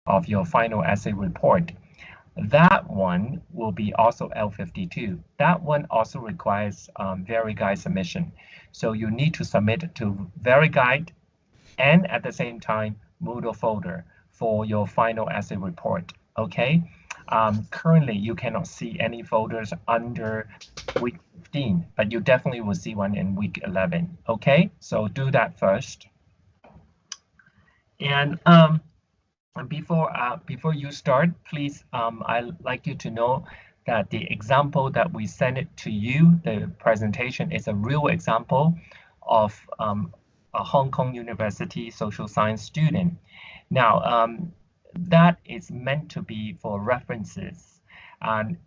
of your final essay report. That one will be also L52. That one also requires VeryGuide submission. So you need to submit it to VeryGuide and at the same time Moodle folder for your final essay report. Okay. Currently, you cannot see any folders under week 15, but you definitely will see one in week 11. Okay, so do that first. And before you start, please, I'd like you to know that the example that we sent it to you, the presentation, is a real example of a Hong Kong University social science student. Now, that is meant to be for references. And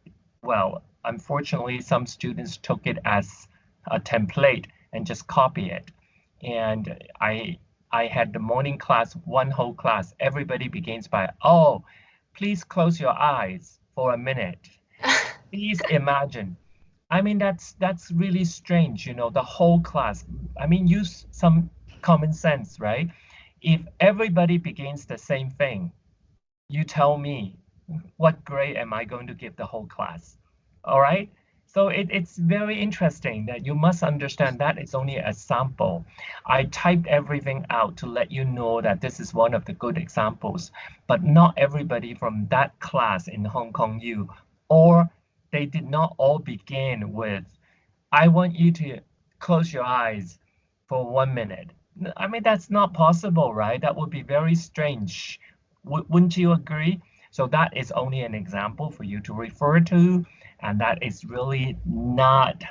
well, unfortunately, some students took it as a template and just copy it. And I had the morning class, one whole class. Everybody begins by, oh, please close your eyes for a minute. Please imagine. I mean, that's really strange, you know, the whole class. I mean, use some common sense, right? If everybody begins the same thing, you tell me what grade am I going to give the whole class? All right. So it's very interesting that you must understand that it's only a sample. I typed everything out to let you know that this is one of the good examples, but not everybody from that class in Hong Kong U, or they did not all begin with, I want you to close your eyes for 1 minute. I mean, that's not possible, right? That would be very strange. Wouldn't you agree? So that is only an example for you to refer to, and that is really not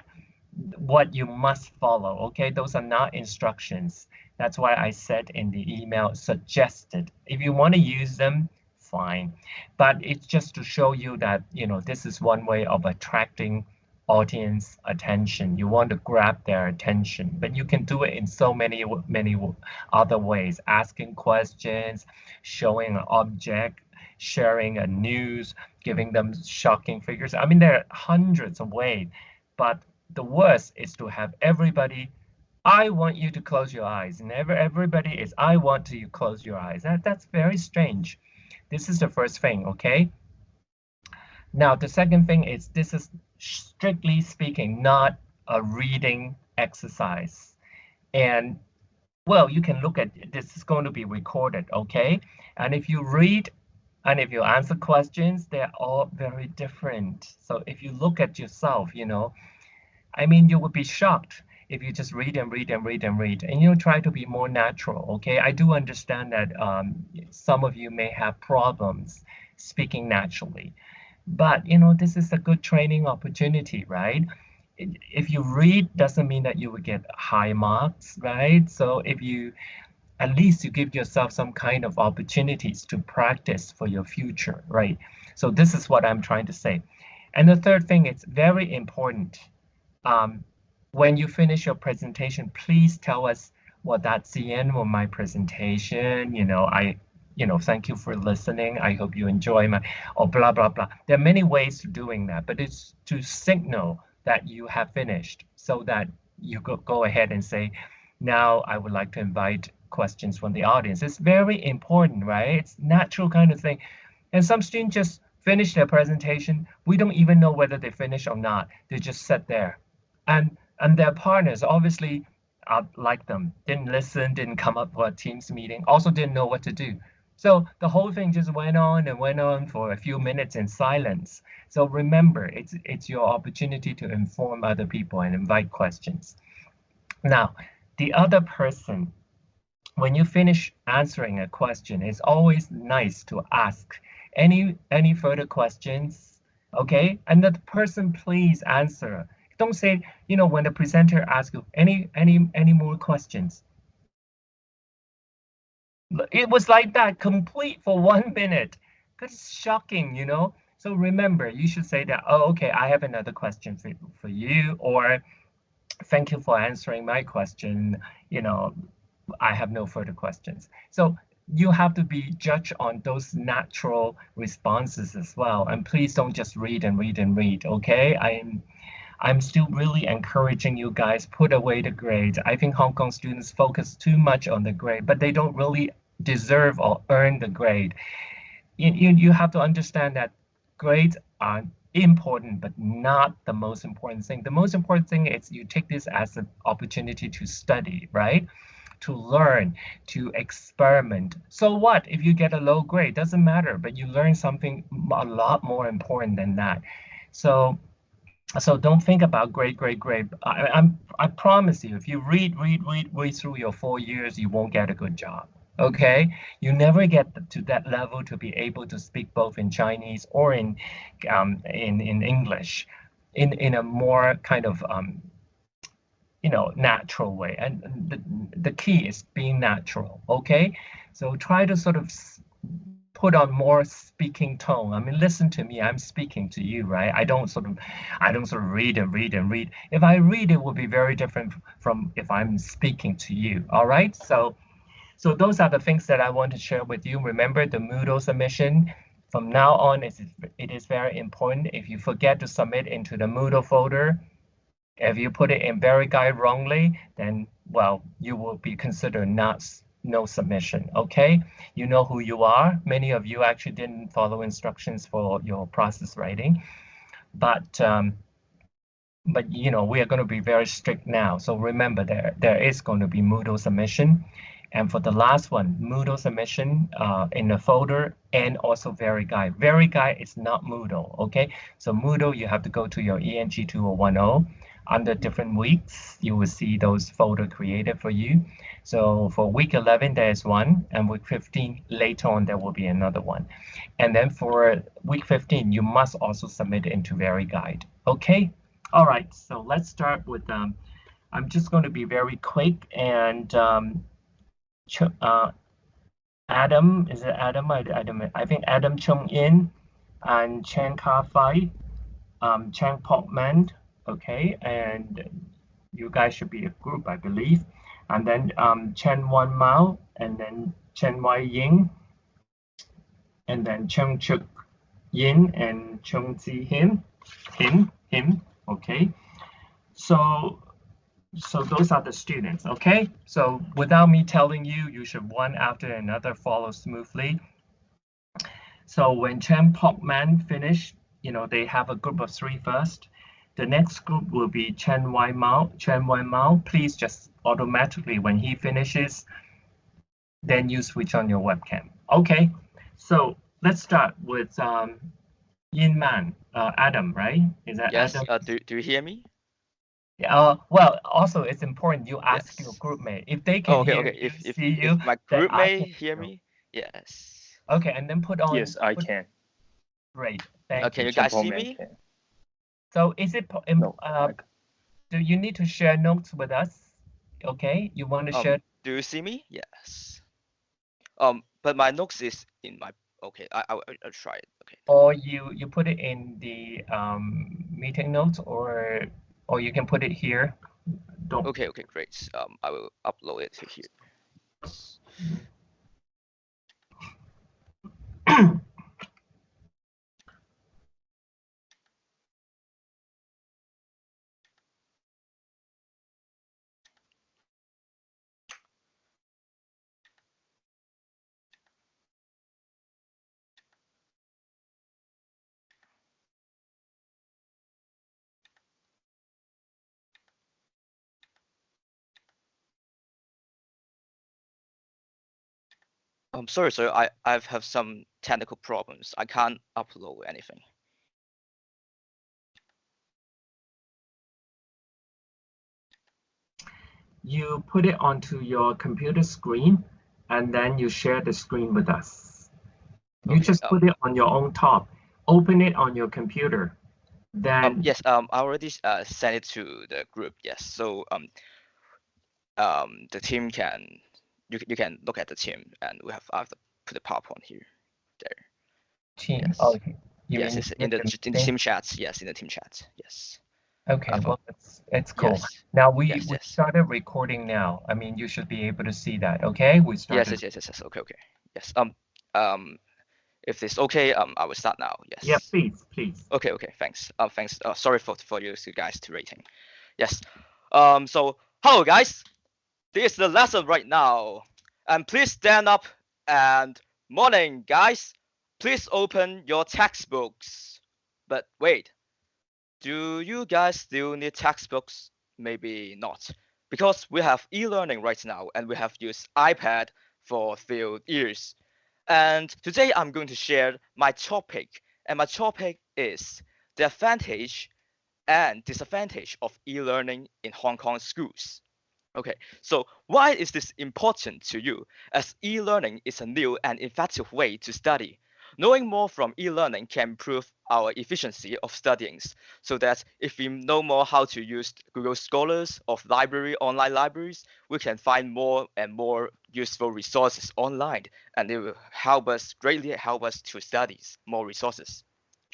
what you must follow, okay? Those are not instructions. That's why I said in the email, suggested. If you want to use them, fine. But it's just to show you that, you know, this is one way of attracting audience attention. You want to grab their attention, but you can do it in so many other ways. Asking questions, showing an object, sharing a news, giving them shocking figures. I mean, there are hundreds of ways, but the worst is to have everybody, I want you to close your eyes, and everybody is, I want you to close your eyes. That's very strange. This is the first thing, okay? Now, the second thing is, this is strictly speaking, not a reading exercise. And well, you can look at, this is going to be recorded, okay? And if you read and if you answer questions, they're all very different. So if you look at yourself, you know, I mean, you would be shocked if you just read and read and read and read, and you try to be more natural, okay? I do understand that some of you may have problems speaking naturally, but you know, this is a good training opportunity, right? If you read, doesn't mean that you will get high marks, right? So if you, at least you give yourself some kind of opportunities to practice for your future, right? So this is what I'm trying to say. And the third thing, it's very important. When you finish your presentation, please tell us, well, that's the end of my presentation. You know, thank you for listening. I hope you enjoy my, or blah, blah, blah. There are many ways to doing that, but it's to signal that you have finished so that you go ahead and say, now I would like to invite questions from the audience. It's very important, right? It's natural kind of thing. And some students just finish their presentation. We don't even know whether they finish or not. They just sit there. And their partners obviously like them, didn't listen, didn't come up for a Teams meeting, also didn't know what to do. So the whole thing just went on and went on for a few minutes in silence. So remember, it's your opportunity to inform other people and invite questions. Now, the other person, when you finish answering a question, it's always nice to ask any further questions, okay? And the person please answer. Don't say, you know, when the presenter asks you any more questions. It was like that, complete for 1 minute. It's shocking, you know? So remember, you should say that, oh, okay, I have another question for you, or thank you for answering my question. You know, I have no further questions. So you have to be judged on those natural responses as well. And please don't just read and read and read, okay? I'm still really encouraging you guys, put away the grade. I think Hong Kong students focus too much on the grade, but they don't really deserve or earn the grade. you have to understand that grades are important, but not the most important thing. The most important thing is you take this as an opportunity to study, right? To learn, to experiment. So what if you get a low grade? Doesn't matter, but you learn something a lot more important than that. So don't think about grade. I promise you, if you read through your 4 years, you won't get a good job. Okay, you never get to that level to be able to speak both in Chinese or in English, in a more kind of natural way. And the key is being natural. Okay, so try to sort of put on more speaking tone. I mean, listen to me. I'm speaking to you, right? I don't sort of read and read and read. If I read, it will be very different from if I'm speaking to you. All right. So those are the things that I want to share with you. Remember the Moodle submission. From now on, it is very important. If you forget to submit into the Moodle folder, if you put it in very guide wrongly, then, well, you will be considered no submission. Okay, you know who you are. Many of you actually didn't follow instructions for your process writing, but we are going to be very strict now. So remember, there is going to be Moodle submission. And for the last one, Moodle submission in the folder, and also Very Guide. Very Guide is not Moodle, okay? So Moodle, you have to go to your ENG 2010. Under different weeks, you will see those folder created for you. So for week 11, there is one, and week 15, later on, there will be another one. And then for week 15, you must also submit into Very Guide, okay? All right, so let's start with, I'm just going to be very quick, and Adam, is it Adam? I think Adam Chung In and Chen Ka Fai, Chang Pokman, okay, and you guys should be a group, I believe. And then Chen Wan Mao, and then Chen Wai Ying, and then Chung Chuk Yin and Chung Zi him, okay. So those are the students, okay? So without me telling you, you should one after another follow smoothly. So when Chen Pokman finish, they have a group of 3 first. The next group will be Chen Wai Mao. Please just automatically, when he finishes, then you switch on your webcam. Okay, so let's start with Yin Man, Adam, right? Is that yes. Adam? Do you hear me? Well, also it's important you ask your group mate if they can hear you, see you. If my group mate hear me, yes. Okay, and then put on. Yes, I can. Great, thank you. Can you guys see me? So is it? No, do you need to share notes with us? Okay, you want to share? Do you see me? Yes. But my notes is in my. Okay, I'll try it. Okay. Or you put it in the meeting notes, or you can put it here. Okay, great. I will upload it to here. I'm sorry, sir. I've have some technical problems. I can't upload anything. You put it onto your computer screen, and then you share the screen with us. You just put it on your own top. Open it on your computer. Then yes, I already sent it to the group. Yes, so the team can you can look at the team, and I have to put the PowerPoint here. There. Team. Yes. Okay. Yes, in the team chats. Yes, in the team chats. Yes. Okay, well, it's cool. Yes. Now we started recording now. I mean, you should be able to see that. Okay, we started. Yes. Okay. Yes. If it's okay, I will start now. Yes. Yeah, please. Okay. Thanks. Thanks. Sorry for you guys to rating. Yes. So hello guys. This is the lesson right now, and please stand up. And morning guys. please open your textbooks. But wait, do you guys still need textbooks? Maybe not, because we have e-learning right now and we have used iPad for a few years. And today I'm going to share my topic, and my topic is the advantage and disadvantage of e-learning in Hong Kong schools. Okay, so why is this important to you? As e-learning is a new and effective way to study. Knowing more from e-learning can improve our efficiency of studying, so that if we know more how to use Google Scholars or online libraries, we can find more and more useful resources online, and it will greatly help us to study more resources.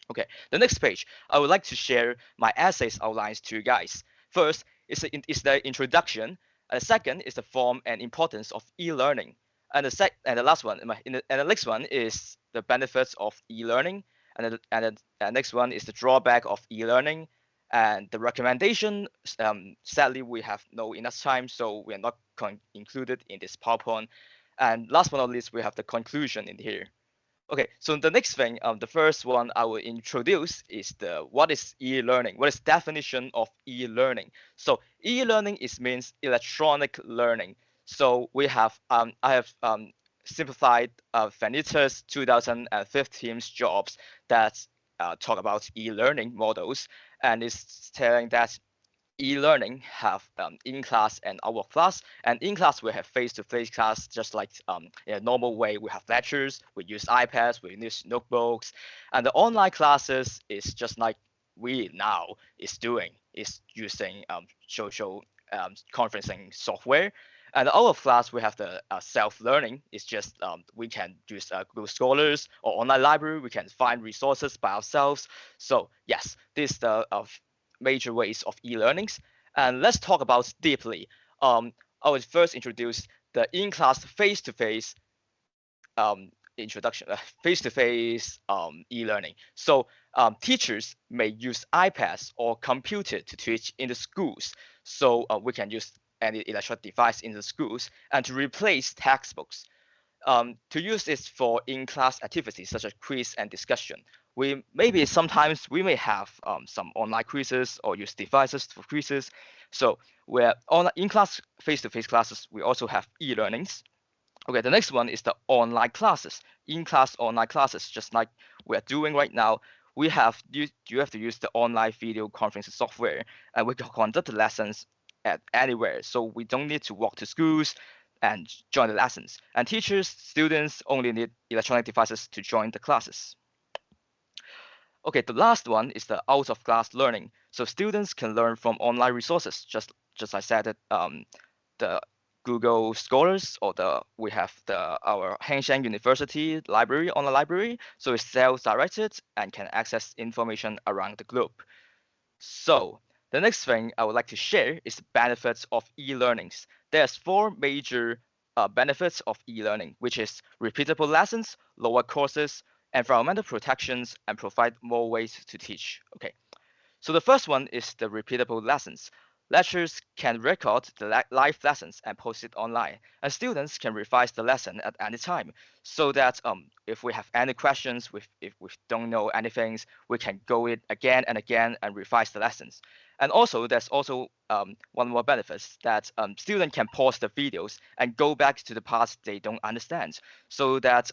Okay, the next page, I would like to share my essays outlines to you guys. First is the introduction, and the second is the form and importance of e-learning, and the last one, and the next one is the benefits of e-learning, and the next one is the drawback of e-learning, and the recommendation. Sadly, we have no enough time, so we are not included in this PowerPoint. And last but not least, we have the conclusion in here. Okay, so the next thing, the first one I will introduce is what is e-learning? What is definition of e-learning? So e-learning means electronic learning. So we have I have simplified Vanita's 2015's jobs that talk about e-learning models, and it's telling that e-learning have in-class and out of class, and in class we have face-to-face class, just like in a normal way. We have lectures, we use iPads, we use notebooks, and the online classes is just like we now is using social conferencing software. And out of class we have the self-learning. It's just we can use Google Scholars or online library. We can find resources by ourselves. So yes, this is the major ways of e-learnings. And let's talk about deeply. I would first introduce the in-class face-to-face introduction, face-to-face e-learning. So teachers may use iPads or computer to teach in the schools. So we can use any electronic device in the schools and to replace textbooks. To use this for in-class activities such as quiz and discussion. Sometimes we may have some online quizzes or use devices for quizzes. So where on in-class face-to-face classes, we also have e-learnings. Okay, the next one is the online classes. In-class online classes, just like we're doing right now, you have to use the online video conferencing software, and we can conduct the lessons at anywhere. So we don't need to walk to schools and join the lessons. And teachers, students only need electronic devices to join the classes. Okay, the last one is the out of class learning. So students can learn from online resources, just I said it, the Google Scholars, or we have our Hang Seng University library, online library. So it's self-directed and can access information around the globe. So the next thing I would like to share is the benefits of e-learnings. There's four major benefits of e-learning, which is repeatable lessons, lower courses, environmental protections, and provide more ways to teach. Okay, so the first one is the repeatable lessons. Lecturers can record the live lessons and post it online, and students can revise the lesson at any time, so that if we have any questions, if we don't know anything, we can go it again and again and revise the lessons. And also, there's also one more benefit that students can pause the videos and go back to the parts they don't understand, so that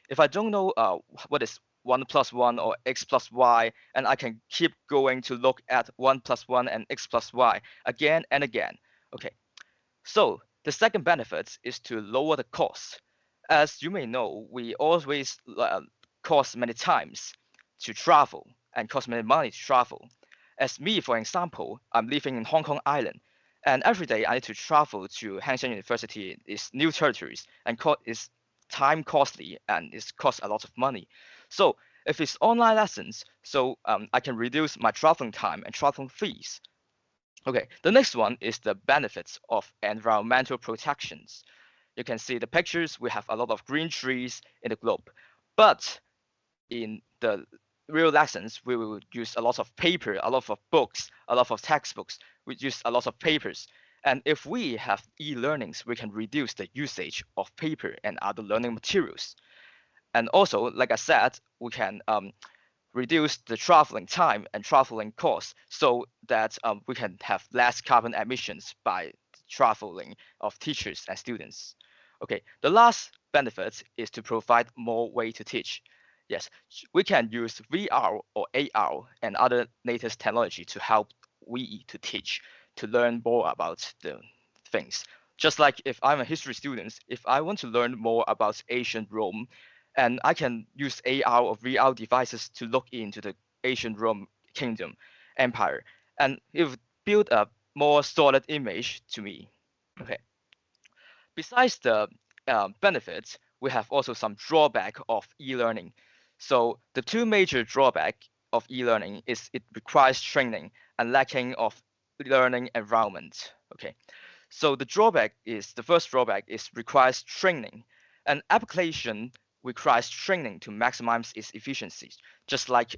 if I don't know what is 1 plus 1 or x plus y, and I can keep going to look at 1 plus 1 and x plus y again and again. Okay, so the second benefit is to lower the cost. As you may know, we always cost many times to travel and cost many money to travel. As me, for example, I'm living in Hong Kong Island, and every day I need to travel to Hang Seng University. It's new territories and is time costly, and it costs a lot of money. So if it's online lessons, so I can reduce my traveling time and traveling fees. Okay, the next one is the benefits of environmental protections. You can see the pictures. We have a lot of green trees in the globe, but in the real lessons, we will use a lot of paper, a lot of books, a lot of textbooks. We use a lot of papers. And if we have e-learnings, we can reduce the usage of paper and other learning materials. And also, like I said, we can reduce the traveling time and traveling costs so that we can have less carbon emissions by traveling of teachers and students. Okay, the last benefit is to provide more way to teach. Yes, we can use VR or AR and other latest technology to help we to teach, to learn more about the things. Just like if I'm a history student, if I want to learn more about ancient Rome, and I can use AR or VR devices to look into the ancient Rome kingdom empire, and it would build a more solid image to me. Okay. Besides the benefits, we have also some drawback of e-learning. So the two major drawback of e-learning is it requires training and lacking of learning environment. Okay. So the first drawback is requires training. An application requires training to maximize its efficiency, just like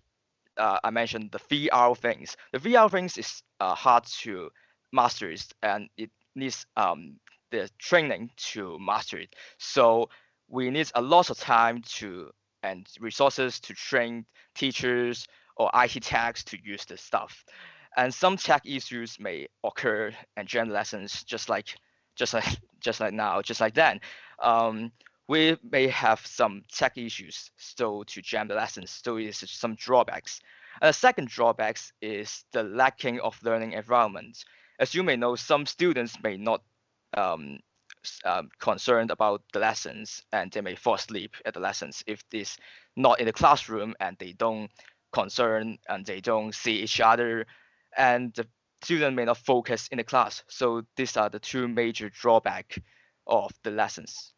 I mentioned the VR things. The VR things is hard to master it, and it needs the training to master it. So we need a lot of time to and resources to train teachers or IT techs to use this stuff. And some tech issues may occur and jam lessons just like just like then. We may have some tech issues so to jam the lessons, so it is some drawbacks. The second drawbacks is the lacking of learning environment. As you may know, some students may not um, concerned about the lessons and they may fall asleep at the lessons if it's not in the classroom and they don't concern and they don't see each other and the student may not focus in the class. So these are the two major drawback of the lessons.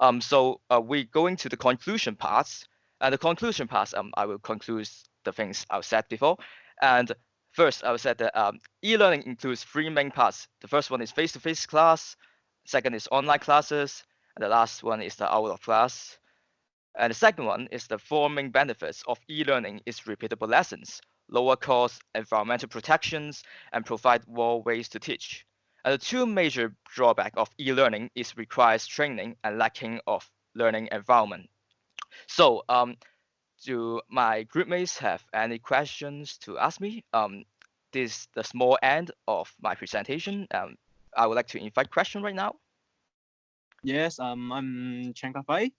We going to the conclusion parts. And the conclusion parts, I will conclude the things I've said before. And first, I will say that e-learning includes three main parts. The first one is face-to-face class. Second is online classes. And the last one is the out of class. And the second one is the four main benefits of e-learning is repeatable lessons, lower cost, environmental protections, and provide more ways to teach. And the two major drawback of e-learning is requires training and lacking of learning environment. So, do my groupmates have any questions to ask me? This is the small end of my presentation. I would like to invite question right now. Yes, I'm Cheukhang Kwong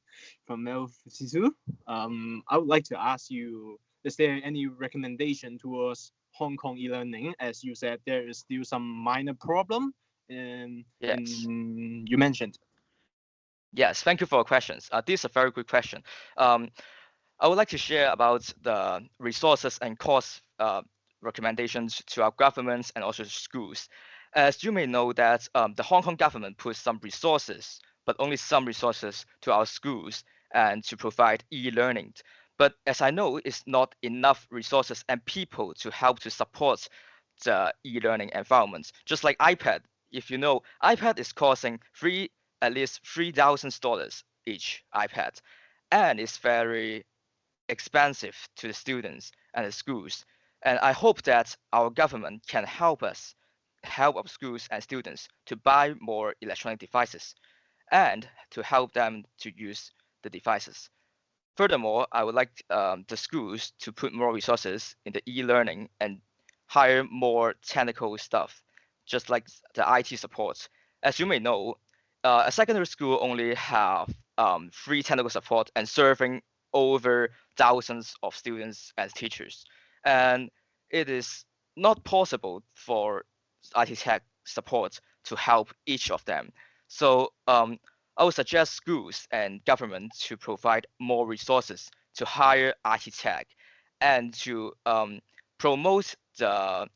from L52. I would like to ask you, is there any recommendation towards Hong Kong e-learning? As you said, there is still some minor problem, Yes. you mentioned. Yes, thank you for your questions. This is a very good question. I would like to share about the resources and cost recommendations to our governments and also schools. As you may know that the Hong Kong government puts some resources, but only some resources to our schools and to provide e-learning. But as I know, it's not enough resources and people to help to support the e-learning environments. Just like iPad, if you know, iPad is costing at least $3,000 each iPad, and it's very expensive to the students and the schools. And I hope that our government can help us, help our schools and students to buy more electronic devices and to help them to use the devices. Furthermore, I would like the schools to put more resources in the e-learning and hire more technical stuff, just like the IT support. As you may know, a secondary school only have free technical support and serving over thousands of students and teachers. And it is not possible for IT tech support to help each of them. So I would suggest schools and government to provide more resources to hire architect and to promote the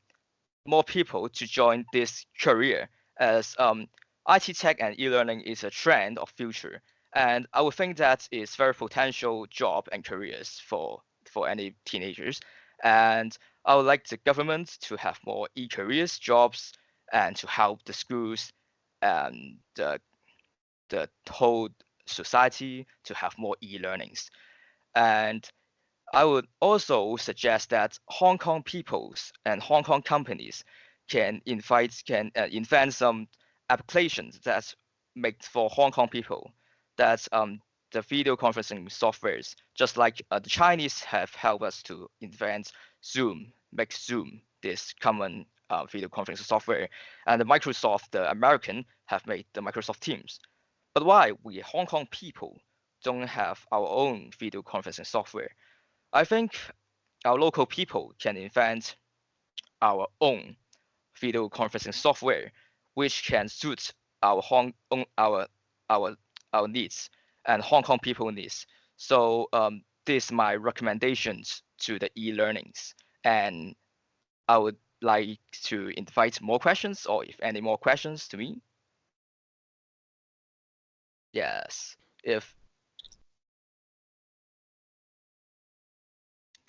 more people to join this career as IT tech and e-learning is a trend of future. And I would think that is very potential job and careers for any teenagers. And I would like the government to have more e-careers jobs and to help the schools and the whole society to have more e-learnings. And I would also suggest that Hong Kong peoples and Hong Kong companies can invent some applications that make for Hong Kong people that the video conferencing softwares, just like the Chinese have helped us to invent Zoom, make Zoom this common video conferencing software, and the Microsoft, the American, have made the Microsoft Teams. But why we Hong Kong people don't have our own video conferencing software? I think our local people can invent our own video conferencing software, which can suit our our needs and Hong Kong people needs. So this is my recommendations to the e-learnings, and I would like to invite more questions, or if any more questions to me. Yes,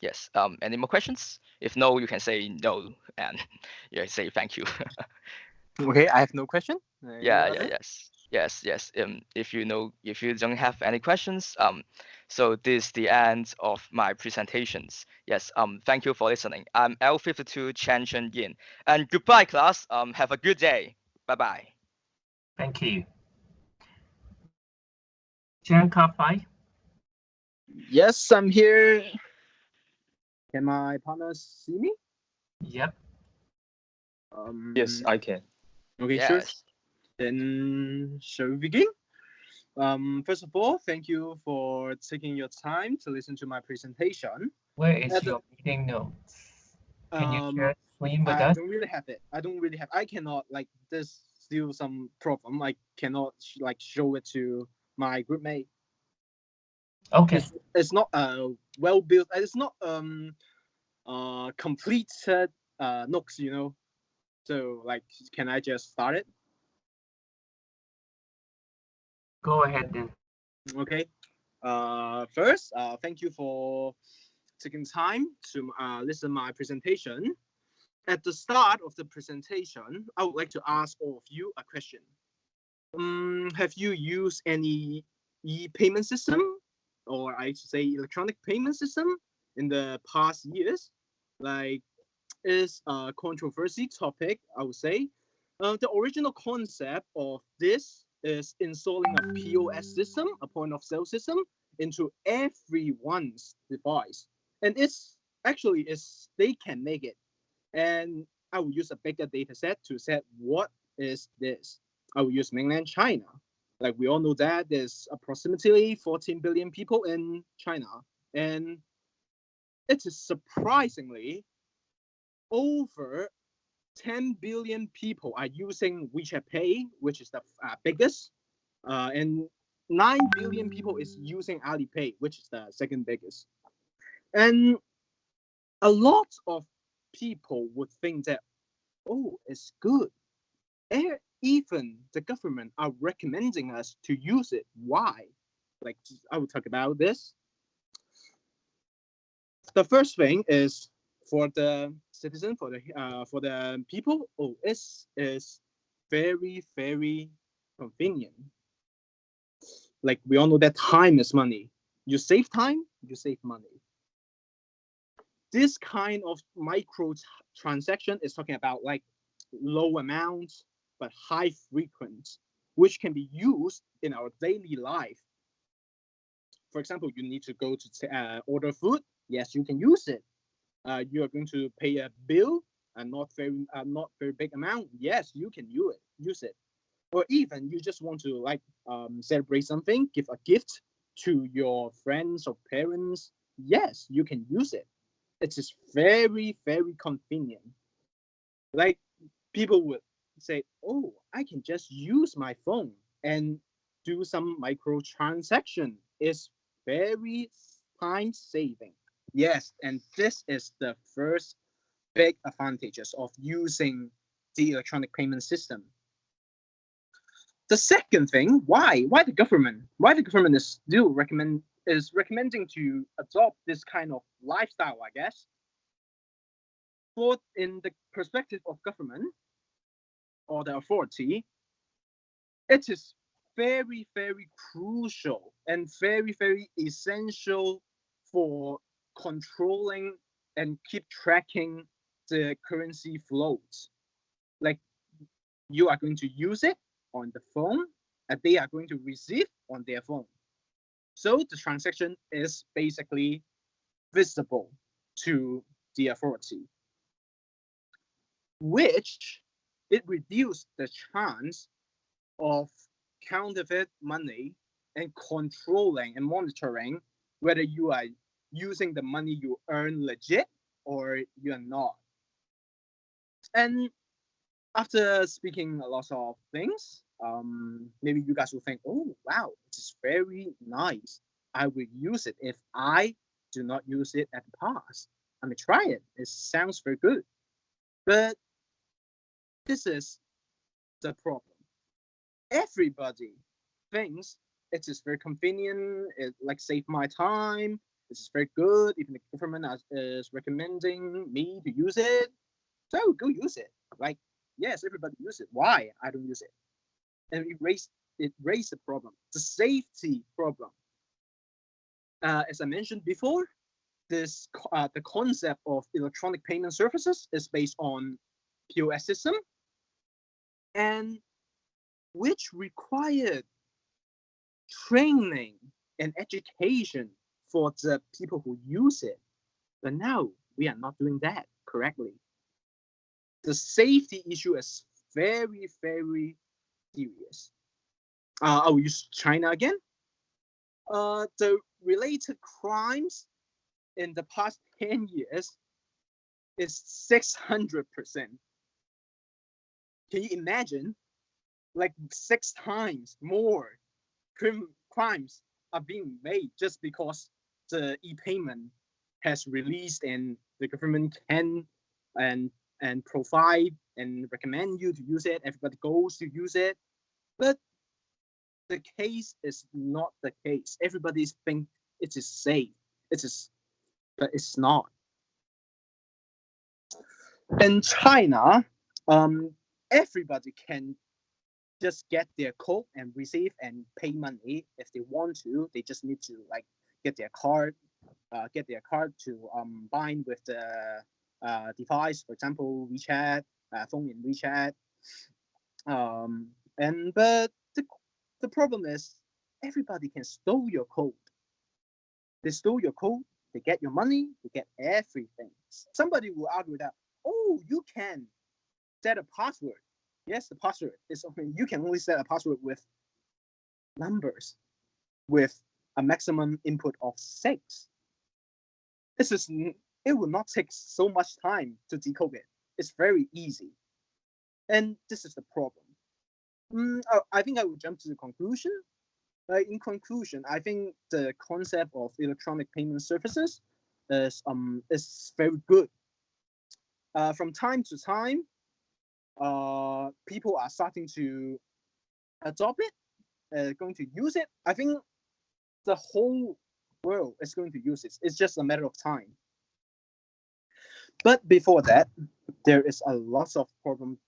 yes, any more questions? If no, you can say no, and yeah, say thank you. Okay, I have no question. Yeah, yes. If you don't have any questions, so this is the end of my presentations. Yes, thank you for listening. I'm L52 Chen Chen Yin, and goodbye, class. Have a good day. Bye bye. Thank you. Cheukhang Kwong? Yes, I'm here. Can my partner see me? Yep. Yes, I can. Okay, sure. Yes. Then shall we begin? First of all, thank you for taking your time to listen to my presentation. Where is At the- your meeting notes? Can you share screen with I us? don't really have it. I cannot, like, there's still some problem. I cannot show it to my group mate. Okay. It's not well built. It's not completed notes, you know. So like, can I just start it? Go ahead then. Okay. First, thank you for taking time to listen my presentation. At the start of the presentation, I would like to ask all of you a question. Have you used any e-payment system, or I should say electronic payment system, in the past years? Like, is a controversy topic, I would say. The original concept of this is installing a POS system, a point of sale system, into everyone's device. And they can make it. And I will use a bigger data set to set what is this. I will use mainland China. Like, we all know that there's approximately 14 billion people in China. And it is surprisingly over 10 billion people are using WeChat Pay, which is the biggest, and 9 billion people is using Alipay, which is the second biggest. And a lot of people would think that, oh, it's good. Even the government are recommending us to use it. Why? Like, I will talk about this. The first thing is, for the citizen, for the people, oh, it is very, very convenient. Like, we all know that time is money. You save time, you save money. This kind of micro transaction is talking about like low amounts but high frequency, which can be used in our daily life. For example, you need to go to order food. Yes, you can use it. You are going to pay a bill, and not very big amount. Yes, you can use it. Or even you just want to celebrate something, give a gift to your friends or parents. Yes, you can use it. It is very, very convenient. Like, people would say, oh, I can just use my phone and do some micro transaction. It's very time saving. Yes, and this is the first big advantages of using the electronic payment system. The second thing, why the government is still recommending to adopt this kind of lifestyle, I guess. For in the perspective of government or the authority, it is very, very crucial and very, very essential for controlling and keep tracking the currency flows. Like, you are going to use it on the phone, and they are going to receive on their phone. So the transaction is basically visible to the authority, which it reduces the chance of counterfeit money and controlling and monitoring whether you are using the money you earn legit or you're not. And after speaking a lot of things, maybe you guys will think, oh, wow, it's very nice. I will use it if I do not use it at the past. I may try it. It sounds very good. But this is the problem. Everybody thinks it is very convenient, it like save my time, it's very good, even the government is recommending me to use it. So I will go use it. Like, yes, everybody use it. Why I don't use it? And it raised the problem, the safety problem. As I mentioned before, the concept of electronic payment services is based on POS system, and which required training and education for the people who use it. But now we are not doing that correctly. The safety issue is very, very serious. I will use China again. The related crimes in the past 10 years is 600%. Can you imagine? Like 6 times more crimes are being made just because the e-payment has released and the government can and provide and recommend you to use it. Everybody goes to use it, but the case is not the case. Everybody thinks it is safe. It is, but it's not. In China, everybody can just get their code and receive and pay money if they want to. They just need to like get their card to bind with the device, for example, WeChat, phone in WeChat. But the problem is everybody can steal your code. They stole your code, they get your money, they get everything. Somebody will argue that, oh, you can set a password. Yes, the password is only you can only set a password with numbers, with a maximum input of 6. It will not take so much time to decode it. It's very easy, and this is the problem. I think I will jump to the conclusion. In conclusion, I think the concept of electronic payment services is very good. From time to time, people are starting to adopt it, going to use it. I think the whole world is going to use it. It's just a matter of time. But before that, there is a lot of problem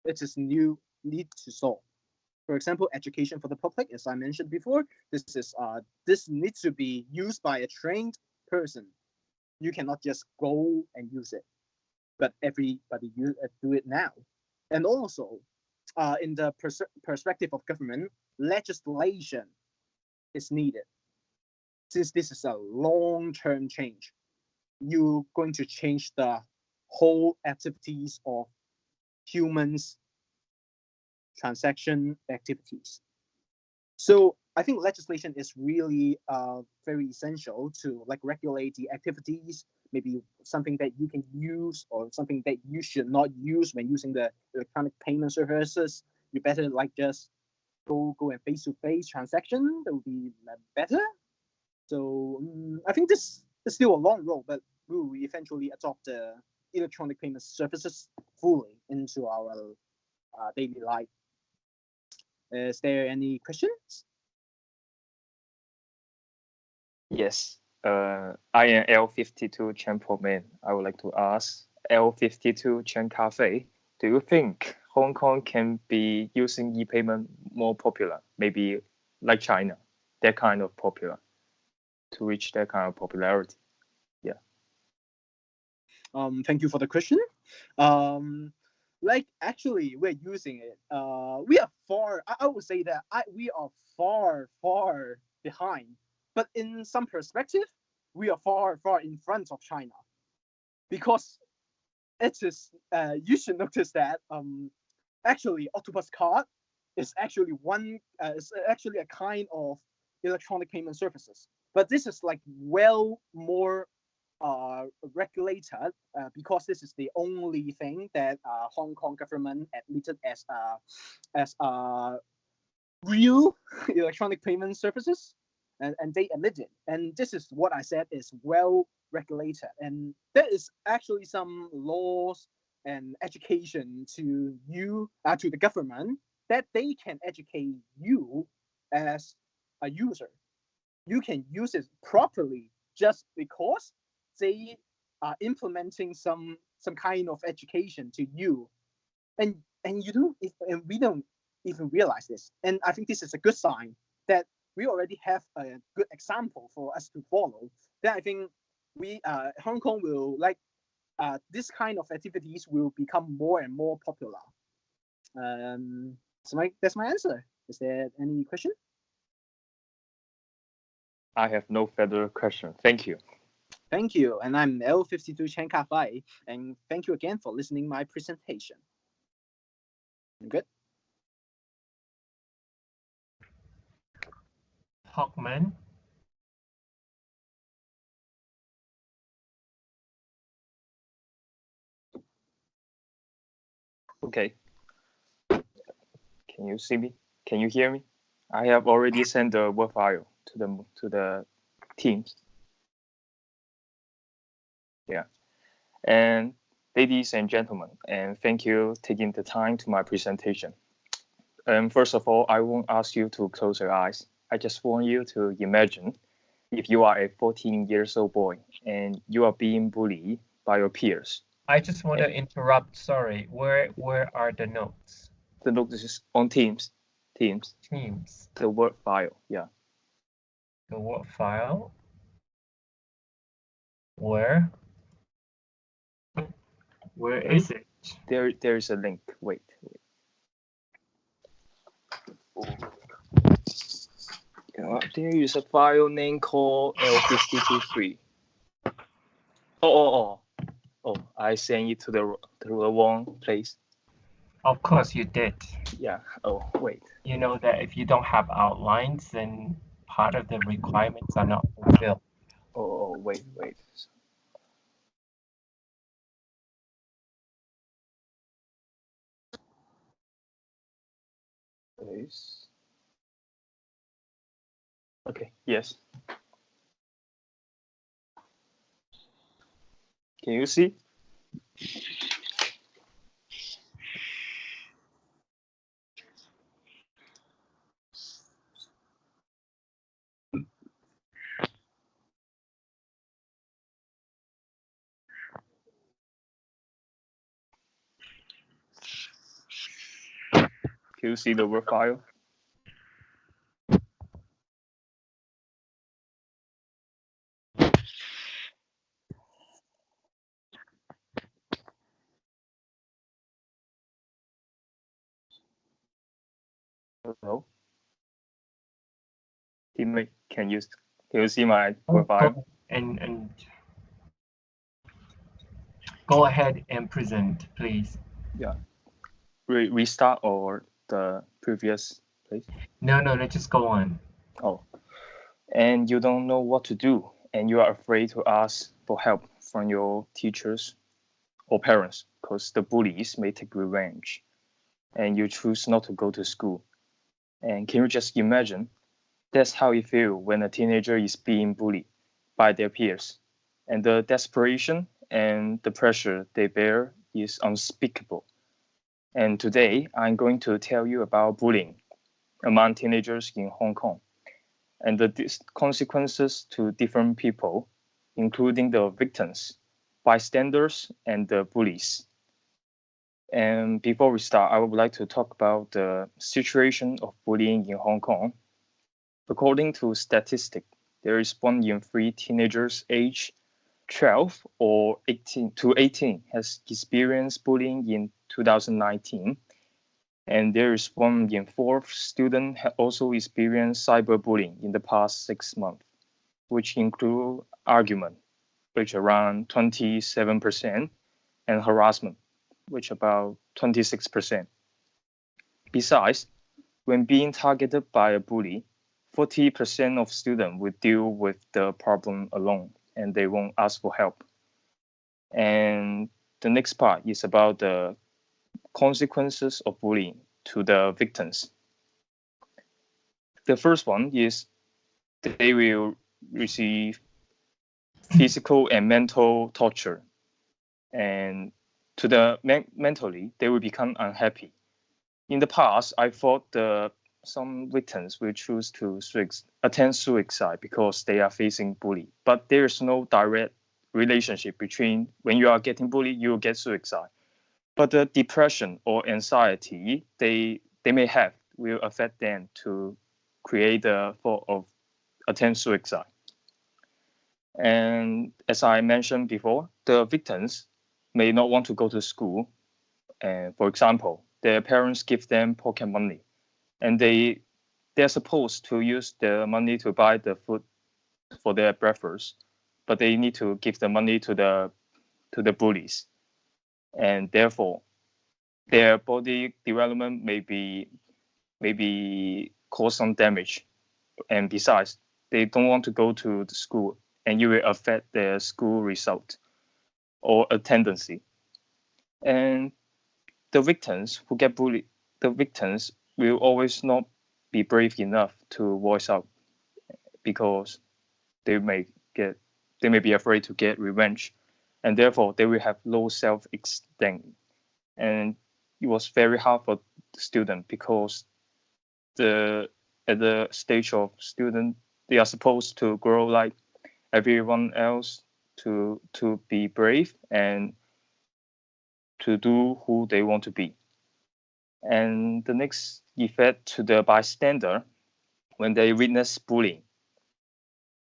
it is need to solve. For example, education for the public, as I mentioned before, this needs to be used by a trained person. You cannot just go and use it, but everybody do it now. And also, in the perspective of government, legislation is needed. Since this is a long-term change, you're going to change the whole activities of humans' transaction activities. So I think legislation is really very essential to like regulate the activities, maybe something that you can use or something that you should not use when using the electronic payment services. You better like just go and face-to-face transaction. That would be better. So I think this is still a long road, but we will eventually adopt the electronic payment services fully into our daily life. Is there any questions? Yes. I am L52 Chen Man. I would like to ask L52 Chen Cafe. Do you think Hong Kong can be using e-payment more popular? Maybe like China, that kind of popular, to reach that kind of popularity. Yeah. Thank you for the question. Like actually, we're using it. We are far. I would say that we are far behind But in some perspective, we are far, far in front of China, because it is. You should notice that actually Octopus Card is actually a kind of electronic payment services. But this is like well more regulated, because this is the only thing that Hong Kong government admitted as real electronic payment services, and they admit it. And this is what I said is well regulated, and there is actually some laws and education to you, to the government, that they can educate you as a user. You can use it properly just because they are implementing some kind of education to you, and you don't, and we don't even realize this. And I think this is a good sign that we already have a good example for us to follow. Then I think we Hong Kong will like this kind of activities will become more and more popular. So that's my answer. Is there any question? I have no further question. Thank you. Thank you. And I'm L52 Cheukhang Kwong, and thank you again for listening my presentation. Good. Hockman. Okay. Can you see me? Can you hear me? I have already sent the Word file to the Teams. Yeah. And ladies and gentlemen, and thank you taking the time to my presentation. First of all, I won't ask you to close your eyes. I just want you to imagine if you are a 14 years old boy and you are being bullied by your peers. I just want to interrupt. Sorry. Where are the notes? The note is on Teams. Teams. The Word file. Yeah. The Word file. Where is it? There is a link. Wait. There is a file name called L523. Oh, I sent it to the wrong place. Of course you did. Yeah. Oh, wait. You know that if you don't have outlines, then part of the requirements are not fulfilled. Oh, wait. Please. Okay. Yes. Can you see? Can you see the Word file? Hello? Teammate, can you see my Word file? And go ahead and present, please. Yeah. Restart or the previous place? No, just go on. Oh. And you don't know what to do, and you are afraid to ask for help from your teachers or parents because the bullies may take revenge, and you choose not to go to school. And can you just imagine? That's how it feels when a teenager is being bullied by their peers, and the desperation and the pressure they bear is unspeakable. And today, I'm going to tell you about bullying among teenagers in Hong Kong and the consequences to different people, including the victims, bystanders, and the bullies. And before we start, I would like to talk about the situation of bullying in Hong Kong. According to statistics, there is 1 in 3 teenagers aged 12 or 18 to 18 has experienced bullying in 2019. And there is 1 in 4 students also experienced cyberbullying in the past 6 months. which include argument, which around 27%, and harassment, which about 26%. Besides, when being targeted by a bully, 40% of students will deal with the problem alone and they won't ask for help. And the next part is about the consequences of bullying to the victims. The first one is they will receive physical and mental torture, and to the mentally they will become unhappy. In the past, I thought some victims will choose to attempt suicide because they are facing bully, but there is no direct relationship between when you are getting bullied, you will get suicide. But the depression or anxiety they may have will affect them to create the thought of attempt suicide. And as I mentioned before, the victims may not want to go to school. And for example, their parents give them pocket money, and they're supposed to use the money to buy the food for their breakfast, but they need to give the money to the bullies, and therefore their body development may be cause some damage. And besides, they don't want to go to the school, and it will affect their school result or attendance. And the victims who get bullied, the victims will always not be brave enough to voice out because they may be afraid to get revenge, and therefore they will have low self-esteem. And it was very hard for the student because at the stage of student, they are supposed to grow like everyone else, to be brave and to do who they want to be. And the next effect to the bystander when they witness bullying.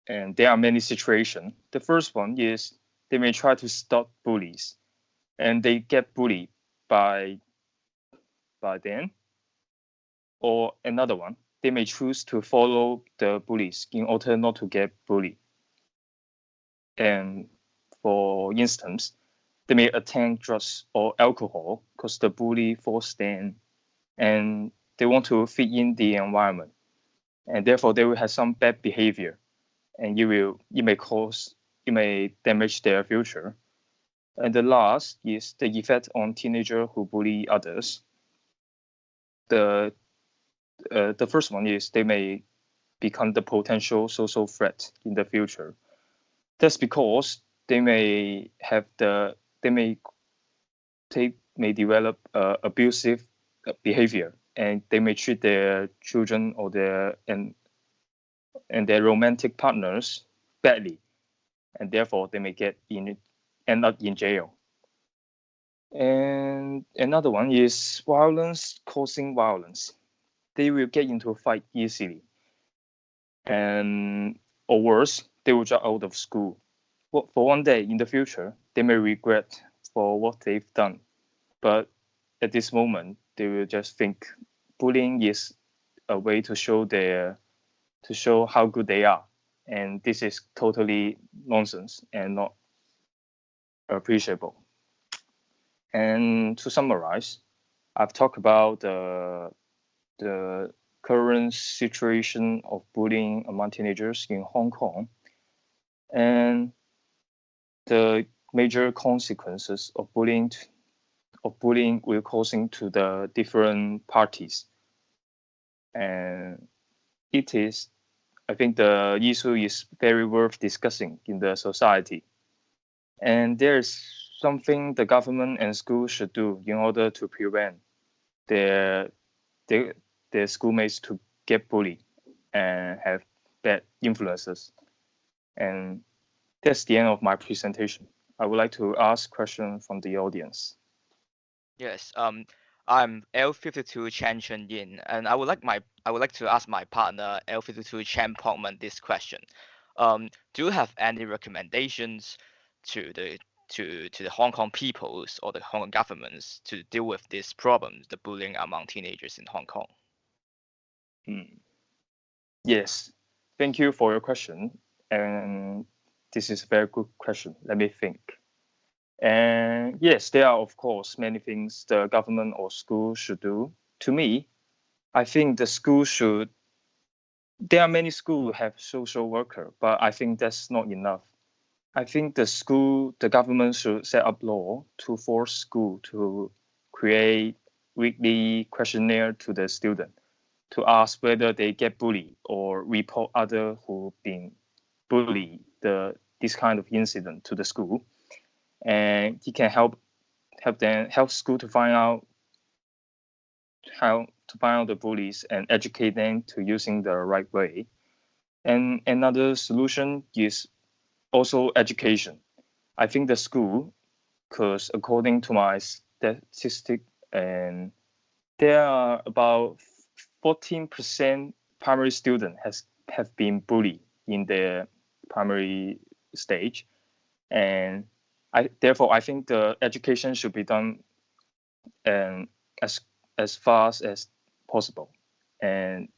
And there are many situations. The first one is they may try to stop bullies, and they get bullied by them. Or another one, they may choose to follow the bullies in order not to get bullied. And for instance, they may attend drugs or alcohol because the bully forced them, and they want to fit in the environment, and therefore they will have some bad behavior, and it may damage their future. And the last is the effect on teenagers who bully others. The first one is they may become the potential social threat in the future. That's because they may develop abusive behavior, and they may treat their children or their romantic partners badly, and therefore they may end up in jail. And another one is violence causing violence. They will get into a fight easily, or worse, they will drop out of school. For one day in the future, they may regret for what they've done, but at this moment, they will just think bullying is a way to show how good they are, and this is totally nonsense and not appreciable. And to summarize, I've talked about the current situation of bullying among teenagers in Hong Kong, and the major consequences of bullying will causing to the different parties. And I think the issue is very worth discussing in the society. And there's something the government and schools should do in order to prevent their schoolmates to get bullied and have bad influences. And that's the end of my presentation. I would like to ask questions from the audience. Yes. I'm L52 Chen Chun Yin, and I would like to ask my partner L52 Chen Pongman this question. Do you have any recommendations to the Hong Kong peoples or the Hong Kong governments to deal with this problem, the bullying among teenagers in Hong Kong? Yes, thank you for your question. And this is a very good question. Let me think. And yes, there are, of course, many things the government or school should do. To me, I think the school should. There are many schools have social worker, but I think that's not enough. I think the government should set up law to force school to create weekly questionnaire to the student to ask whether they get bullied or report other who've been bullied this kind of incident to the school, and he can help school to find out how to find out the bullies and educate them to using the right way. And another solution is also education. I think the school, because according to my statistic, and there are about 14% primary student have been bullied in the primary stage, and therefore I think the education should be done and as fast as possible, and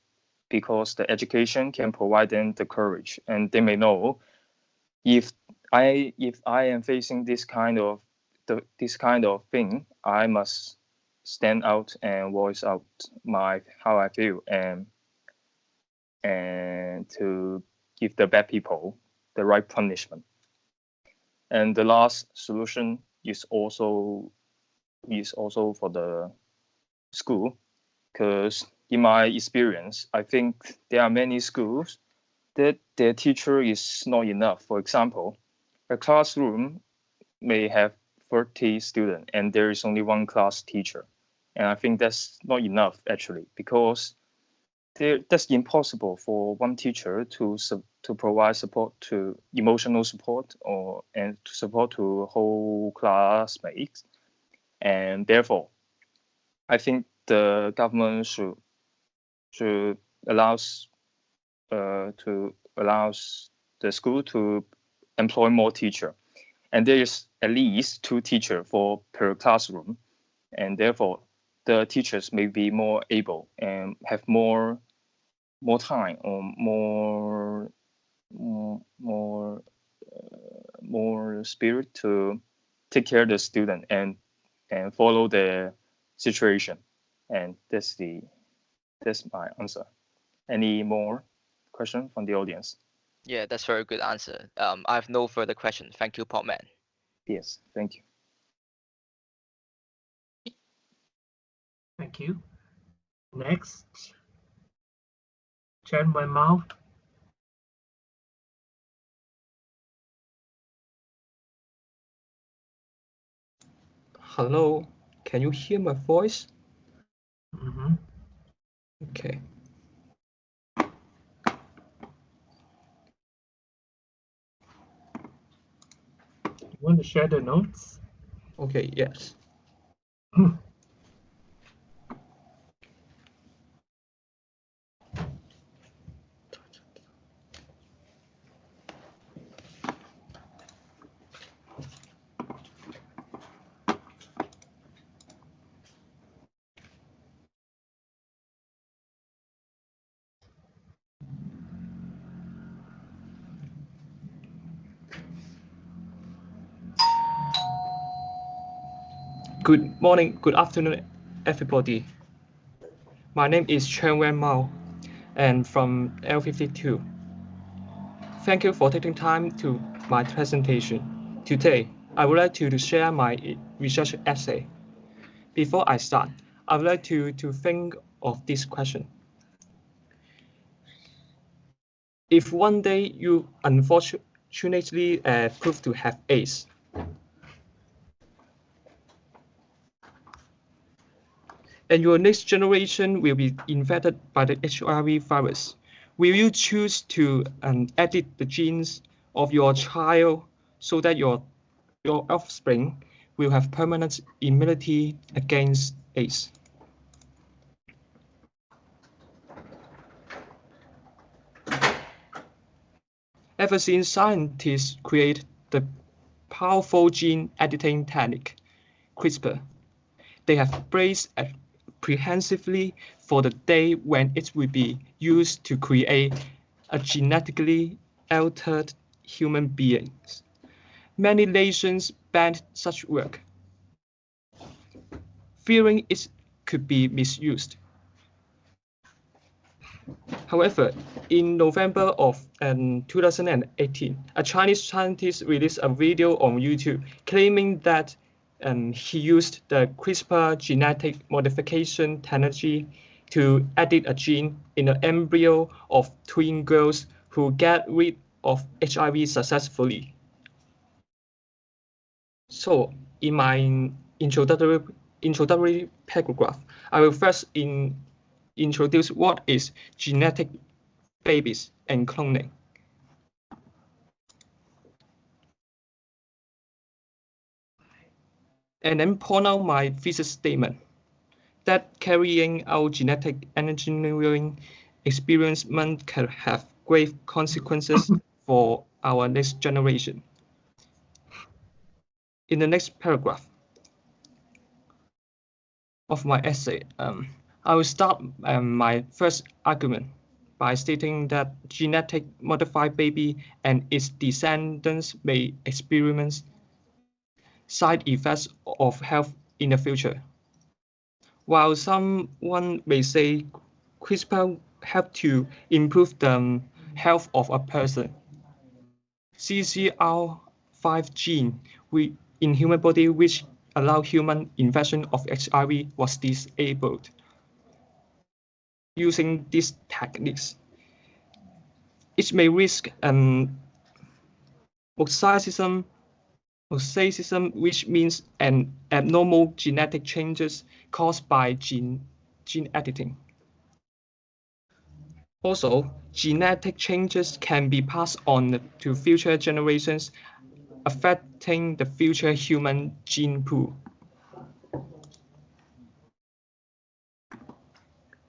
because the education can provide them the courage, and they may know if I am facing this kind of thing, I must stand out and voice out how I feel, and to give the bad people the right punishment. And the last solution is also for the school, because in my experience, I think there are many schools that their teacher is not enough. For example, a classroom may have 30 students and there is only one class teacher. And I think that's not enough actually, because that's impossible for one teacher to provide support to emotional support and to support to whole classmates. And therefore, I think the government should allows the school to employ more teacher, and there is at least 2 teachers per classroom, and therefore the teachers may be more able and have more time or more spirit to take care of the student and follow the situation. And that's my answer. Any more question from the audience? Yeah, that's very good answer. I have no further question. Thank you, Portman. Yes, thank you. Thank you. Next, Chen Wenmao. Hello, can you hear my voice? Mm-hmm. Okay. You want to share the notes? Okay, yes. Good morning, good afternoon, everybody. My name is Cheukhang Kwong and from L52. Thank you for taking time to my presentation. Today, I would like to share my research essay. Before I start, I would like to think of this question. If one day you unfortunately prove to have AIDS, and your next generation will be infected by the HIV virus, will you choose to edit the genes of your child so that your offspring will have permanent immunity against AIDS? Ever since scientists created the powerful gene editing technique, CRISPR, they have braced apprehensively for the day when it will be used to create a genetically altered human beings. Many nations banned such work, fearing it could be misused. However, in November of 2018, a Chinese scientist released a video on YouTube claiming that he used the CRISPR genetic modification technology to edit a gene in the embryo of twin girls who get rid of HIV successfully. So, in my introductory paragraph, I will first introduce what is genetic babies and cloning. And then point out my thesis statement that carrying out genetic engineering experiment can have grave consequences for our next generation. In the next paragraph of my essay, I will start my first argument by stating that genetic modified baby and its descendants may experience side effects of health in the future. While someone may say CRISPR help to improve the health of a person, CCR5 gene in human body which allow human infection of HIV was disabled. Using these techniques, it may risk mosaicism, which means an abnormal genetic changes caused by gene editing. Also, genetic changes can be passed on to future generations, affecting the future human gene pool.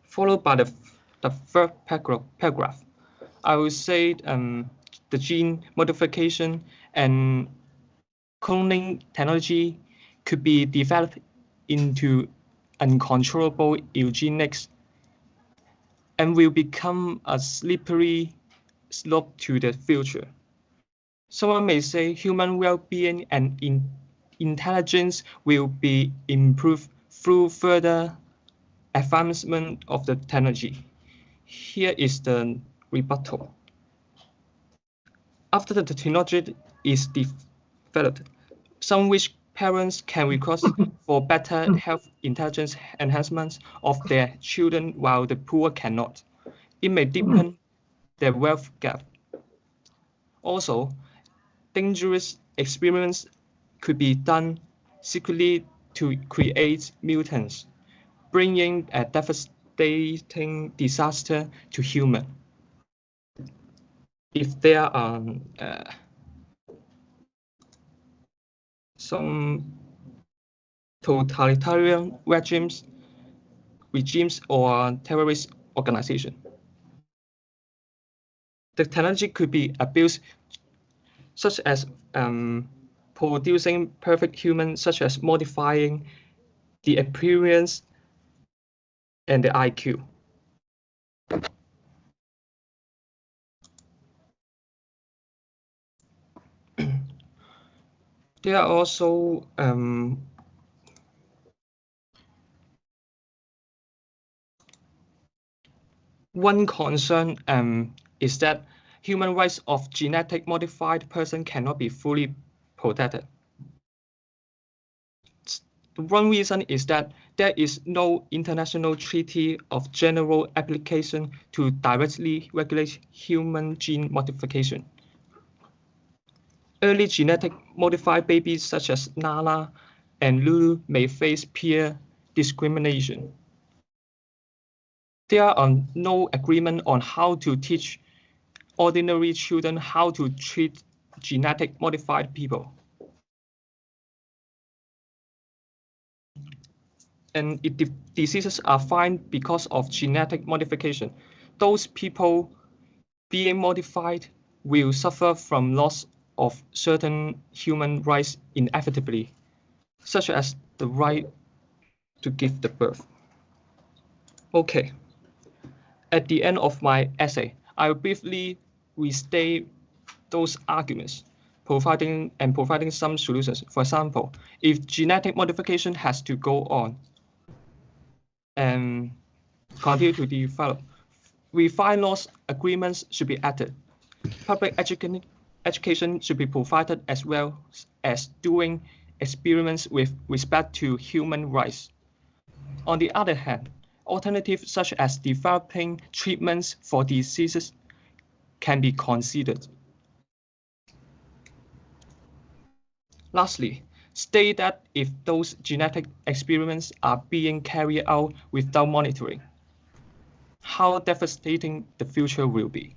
Followed by the third paragraph, I will say the gene modification and cloning technology could be developed into uncontrollable eugenics and will become a slippery slope to the future. Someone may say human well-being and intelligence will be improved through further advancement of the technology. Here is the rebuttal. After the technology is developed, some rich parents can request for better health intelligence enhancements of their children while the poor cannot. It may deepen the wealth gap. Also, dangerous experiments could be done secretly to create mutants, bringing a devastating disaster to humans. If there are some totalitarian regimes or terrorist organizations, the technology could be abused, such as producing perfect humans, such as modifying the appearance and the IQ. There are also one concern is that human rights of genetic modified person cannot be fully protected. One reason is that there is no international treaty of general application to directly regulate human gene modification. Early genetic modified babies such as Nala and Lulu may face peer discrimination. There are no agreement on how to teach ordinary children how to treat genetic modified people. And if the diseases are fine because of genetic modification, those people being modified will suffer from loss of certain human rights inevitably, such as the right to give the birth. Okay. At the end of my essay, I will briefly restate those arguments, providing some solutions. For example, if genetic modification has to go on and continue to develop, refined laws agreements should be added. Public education should be provided, as well as doing experiments with respect to human rights. On the other hand, alternatives such as developing treatments for diseases can be considered. Lastly, state that if those genetic experiments are being carried out without monitoring, how devastating the future will be.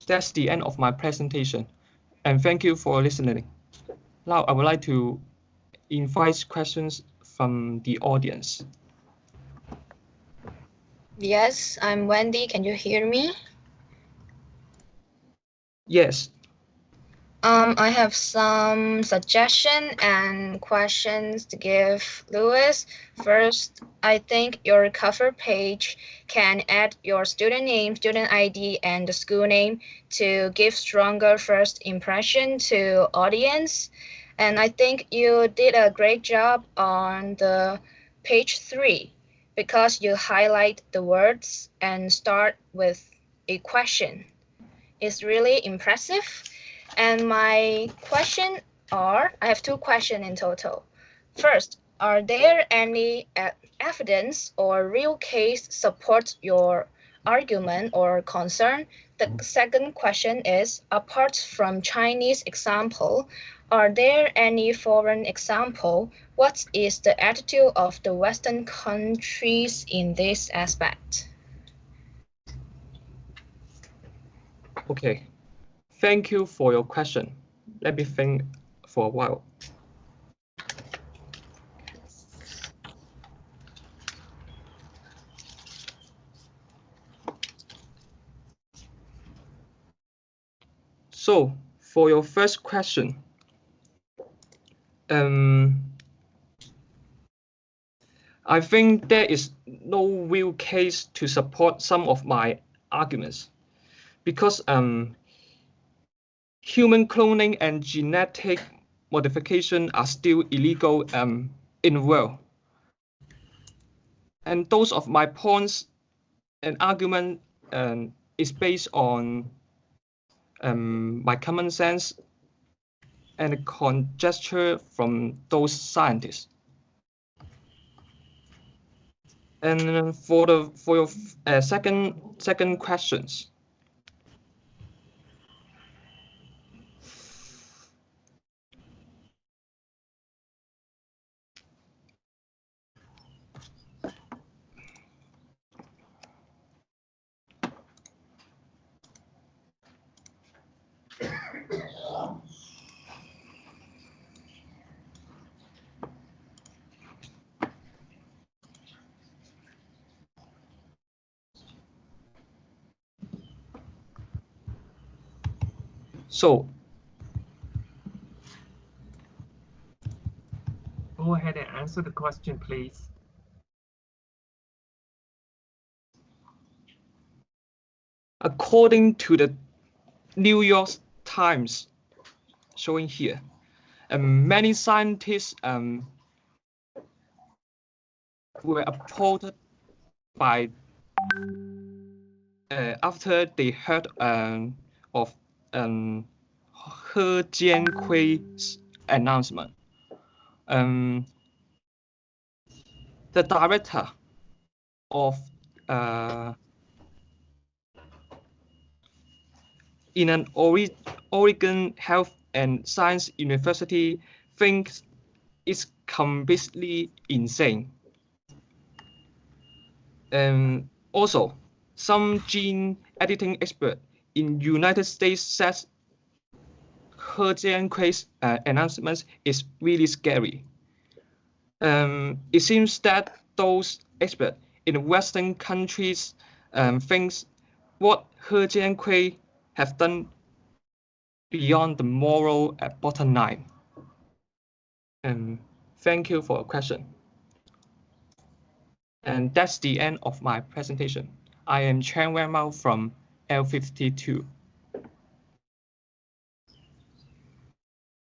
That's the end of my presentation, and thank you for listening. Now I would like to invite questions from the audience. Yes, I'm Wendy. Can you hear me? Yes. I have some suggestions and questions to give Louis. First, I think your cover page can add your student name, student ID, and the school name to give stronger first impression to audience. And I think you did a great job on the page 3 because you highlight the words and start with a question. It's really impressive. And my question are, I have 2 questions in total. First, are there any evidence or real case support your argument or concern? The second question is, apart from Chinese example, are there any foreign example? What is the attitude of the Western countries in this aspect? Okay. Thank you for your question. Let me think for a while. So, for your first question, I think there is no real case to support some of my arguments because human cloning and genetic modification are still illegal in the world. And those of my points and argument is based on my common sense and conjecture from those scientists. And for your second questions. So, go ahead and answer the question, please. According to the New York Times showing here, many scientists were applauded by after they heard of He Jiankui's announcement. The director of in an Oregon Health and Science University thinks it's completely insane. Also, some gene editing expert in United States says He Jiankui's announcement is really scary. It seems that those experts in Western countries thinks what He Jiankui have done beyond the moral bottom line. Thank you for your question. And that's the end of my presentation. I am Cheukhang Kwong from L52.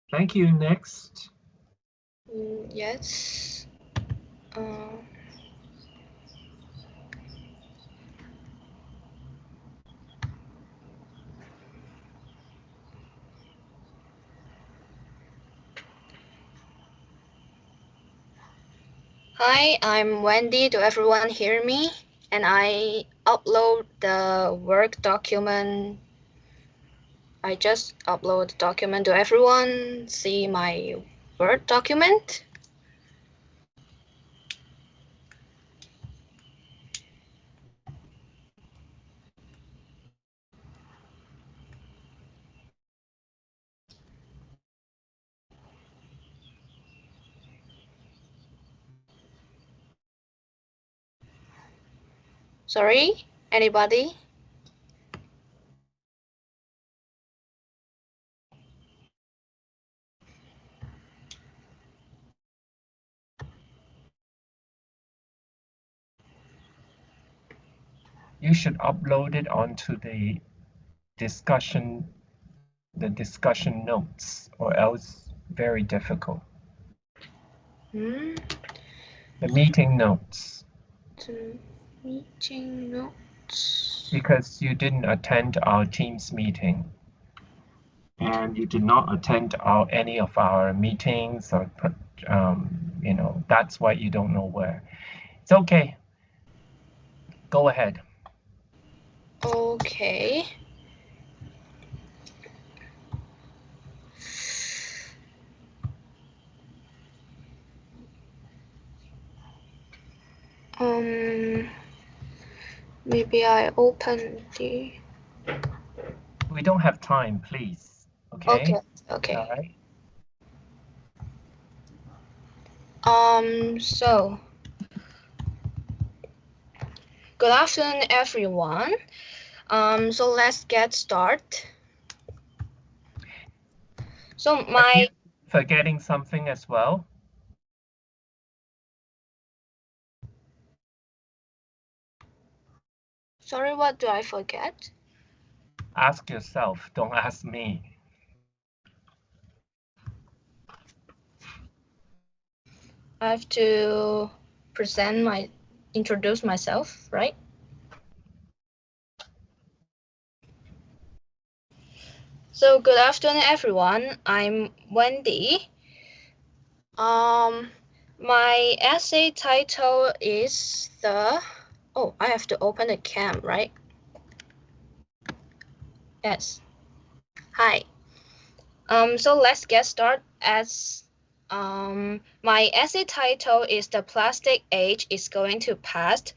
Thank you. Next. Yes. Hi, I'm Wendy. Do everyone hear me? And I upload the work document. I just upload the document. Do everyone see my Word document? Sorry, anybody? You should upload it onto the discussion notes, or else very difficult. The The meeting notes. meeting notes. Because you didn't attend our Teams meeting. And you did not attend any of our meetings, or that's why you don't know where. It's okay. Go ahead. Okay. Maybe I open the. We don't have time, please. Okay. Okay. All right. So good afternoon, everyone. So let's get started. So my forgetting something as well. Sorry, what do I forget? Ask yourself, don't ask me. I have to introduce myself, right? So good afternoon, everyone. I'm Wendy. My essay title is I have to open the cam, right? Yes. Hi. So let's get started. My essay title is "The Plastic Age is Going to Pass."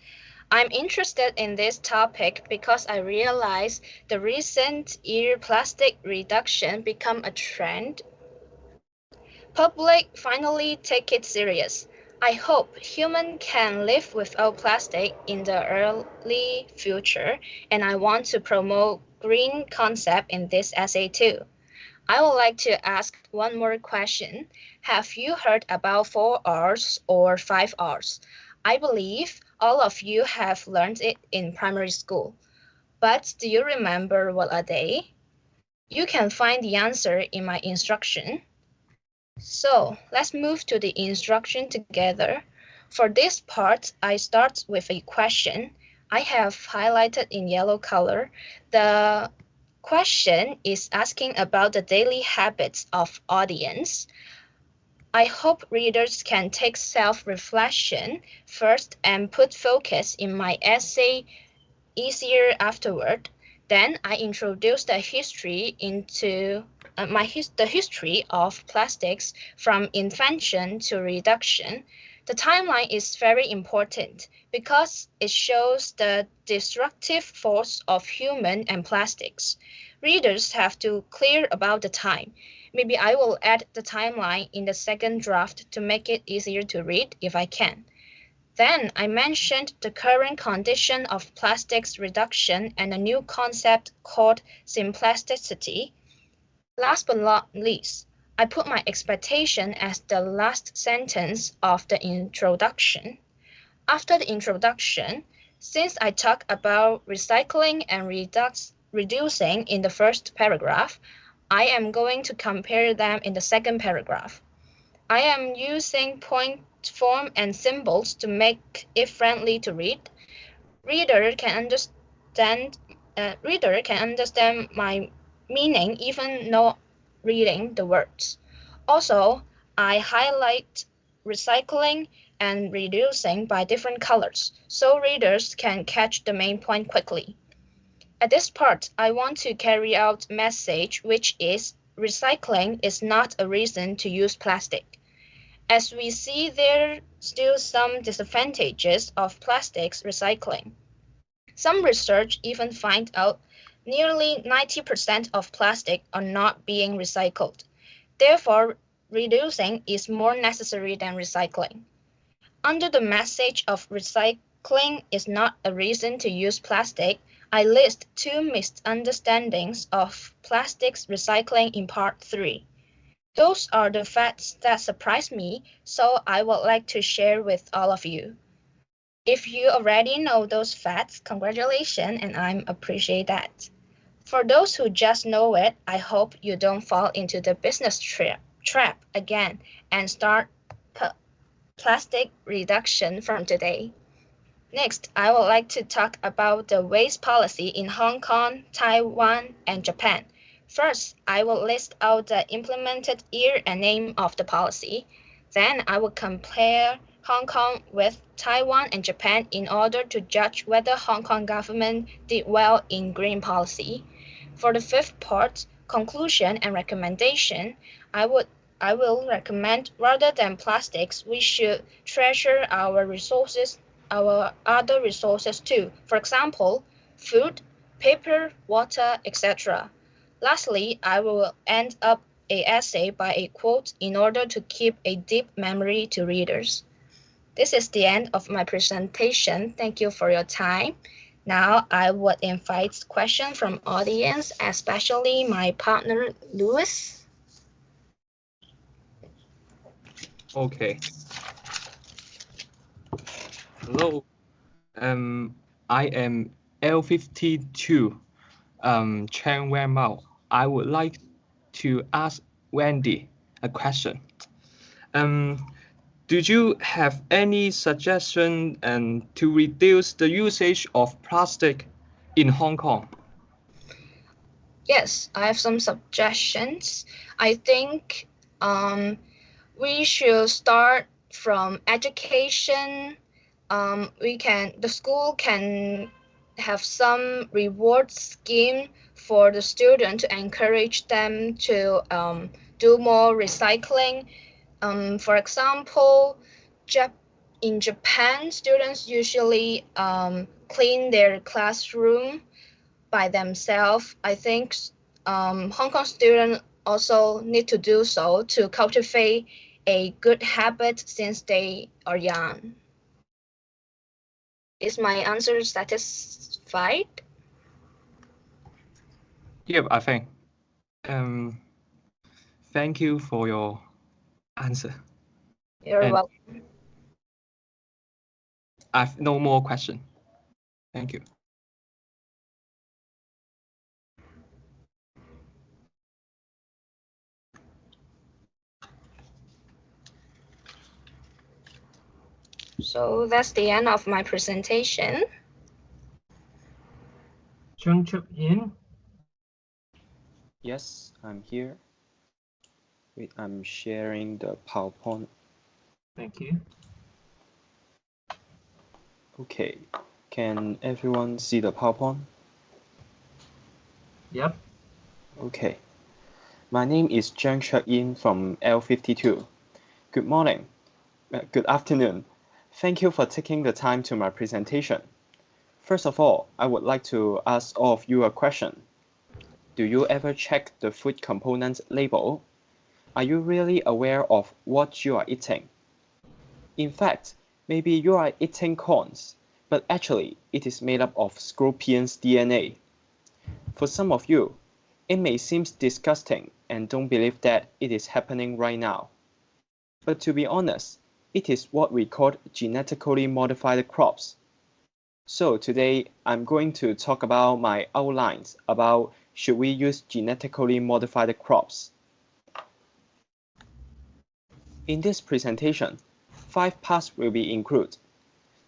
I'm interested in this topic because I realize the recent year plastic reduction become a trend. Public finally take it serious. I hope humans can live without plastic in the early future, and I want to promote green concept in this essay too. I would like to ask one more question. Have you heard about 4 R's or 5 R's? I believe all of you have learned it in primary school. But do you remember what are they? You can find the answer in my instruction. So let's move to the instruction together. For this part, I start with a question. I have highlighted in yellow color. The question is asking about the daily habits of audience. I hope readers can take self-reflection first and put focus in my essay easier afterward. Then I introduce the history into the history of plastics from invention to reduction. The timeline is very important because it shows the destructive force of human and plastics. Readers have to clear about the time. Maybe I will add the timeline in the second draft to make it easier to read if I can. Then I mentioned the current condition of plastics reduction and a new concept called simplisticity. Last but not least, I put my expectation as the last sentence of the introduction. After the introduction, Since I talked about recycling and reducing in the first paragraph, I am going to compare them in the second paragraph. I am using point form and symbols to make it friendly to read. Reader can understand my meaning even not reading the words. Also, I highlight recycling and reducing by different colors so readers can catch the main point quickly. At this part, I want to carry out message which is recycling is not a reason to use plastic. As we see there are still some disadvantages of plastics recycling. Some research even find out nearly 90% of plastic are not being recycled. Therefore, reducing is more necessary than recycling. Under the message of recycling is not a reason to use plastic, I list two misunderstandings of plastics recycling in part 3. Those are the facts that surprised me, so I would like to share with all of you. If you already know those facts, congratulations, and I appreciate that. For those who just know it, I hope you don't fall into the business trap again and start plastic reduction from today. Next, I would like to talk about the waste policy in Hong Kong, Taiwan, and Japan. First, I will list out the implemented year and name of the policy. Then I will compare Hong Kong with Taiwan and Japan in order to judge whether Hong Kong government did well in green policy. For the fifth part, conclusion and recommendation, I will recommend rather than plastics, we should treasure our resources, our other resources too. For example, food, paper, water, etc. Lastly, I will end up an essay by a quote in order to keep a deep memory to readers. This is the end of my presentation. Thank you for your time. Now I would invite questions from audience, especially my partner Louis. Okay. Hello. I am L52. Chang Wen Mao. I would like to ask Wendy a question. Do you have any suggestion to reduce the usage of plastic in Hong Kong? Yes, I have some suggestions. I think we should start from education. The school can have some reward scheme for the student to encourage them to do more recycling. For example, in Japan, students usually clean their classroom by themselves. I think Hong Kong students also need to do so to cultivate a good habit since they are young. Is my answer satisfied? Yep, I think. Thank you for your answer. You're welcome. I have no more question. Thank you. So that's the end of my presentation. Chung Yin. Yes, I'm here. Wait, I'm sharing the PowerPoint. Thank you. Okay, can everyone see the PowerPoint? Yep. Okay. My name is Cheukhang from L52. Good morning. Good afternoon. Thank you for taking the time to my presentation. First of all, I would like to ask all of you a question. Do you ever check the food component label? Are you really aware of what you are eating? In fact, maybe you are eating corns, but actually it is made up of scorpion's DNA. For some of you, it may seem disgusting and don't believe that it is happening right now. But to be honest, it is what we call genetically modified crops. So today I'm going to talk about my outlines about should we use genetically modified crops. In this presentation, 5 parts will be included.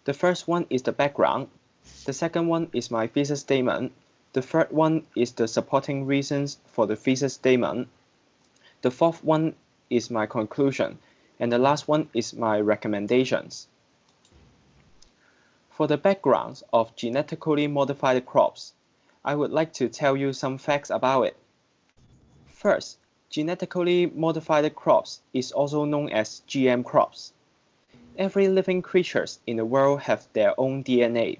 The first one is the background, the second one is my thesis statement, the third one is the supporting reasons for the thesis statement, the fourth one is my conclusion, and the last one is my recommendations. For the background of genetically modified crops, I would like to tell you some facts about it. First, genetically modified crops is also known as GM crops. Every living creatures in the world have their own DNA,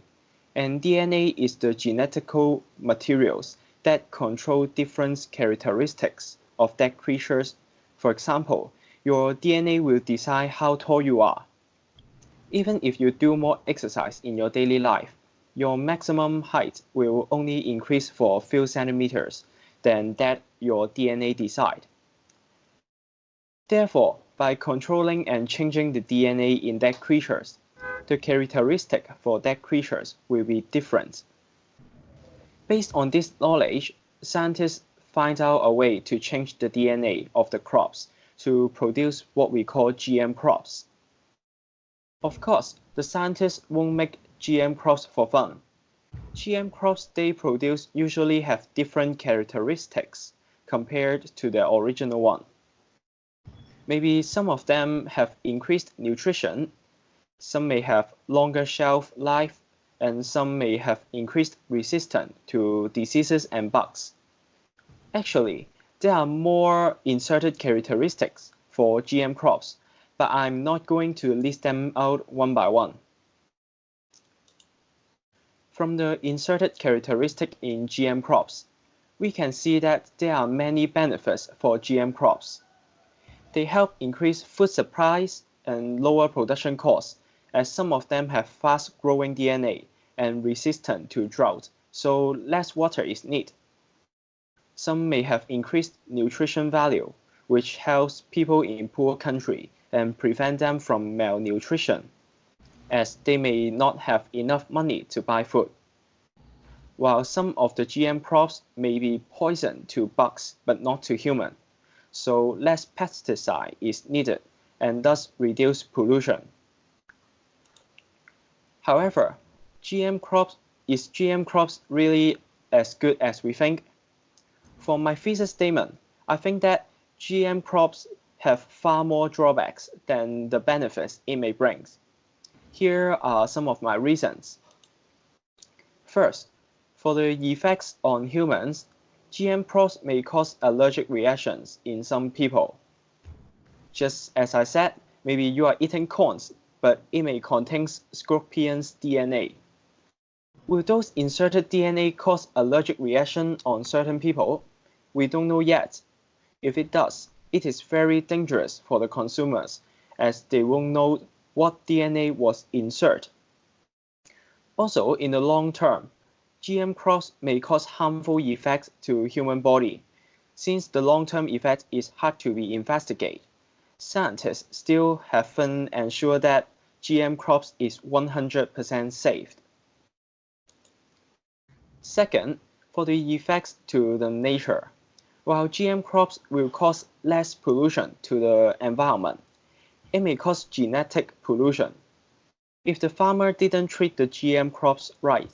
and DNA is the genetical materials that control different characteristics of that creatures. For example, your DNA will decide how tall you are. Even if you do more exercise in your daily life, your maximum height will only increase for a few centimeters than that your DNA decide. Therefore, by controlling and changing the DNA in that creatures, the characteristic for that creatures will be different. Based on this knowledge, scientists find out a way to change the DNA of the crops to produce what we call GM crops. Of course, the scientists won't make GM crops for fun. GM crops they produce usually have different characteristics compared to the original one. Maybe some of them have increased nutrition, some may have longer shelf life, and some may have increased resistance to diseases and bugs. Actually, there are more inserted characteristics for GM crops, but I'm not going to list them out one by one. From the inserted characteristic in GM crops, we can see that there are many benefits for GM crops. They help increase food supplies and lower production costs, as some of them have fast-growing DNA and resistant to drought, so less water is needed. Some may have increased nutrition value, which helps people in poor countries and prevent them from malnutrition, as they may not have enough money to buy food. While some of the GM crops may be poison to bugs but not to humans, so less pesticide is needed and thus reduce pollution. However, is GM crops really as good as we think? For my thesis statement, I think that GM crops have far more drawbacks than the benefits it may bring. Here are some of my reasons. First, for the effects on humans, GM crops may cause allergic reactions in some people. Just as I said, maybe you are eating corns, but it may contain scorpion's DNA. Will those inserted DNA cause allergic reaction on certain people? We don't know yet. If it does, it is very dangerous for the consumers, as they won't know what DNA was inserted. Also, in the long term, GM crops may cause harmful effects to human body. Since the long-term effect is hard to be investigated, scientists still haven't ensured that GM crops is 100% safe. Second, for the effects to the nature. While GM crops will cause less pollution to the environment, it may cause genetic pollution. If the farmer didn't treat the GM crops right,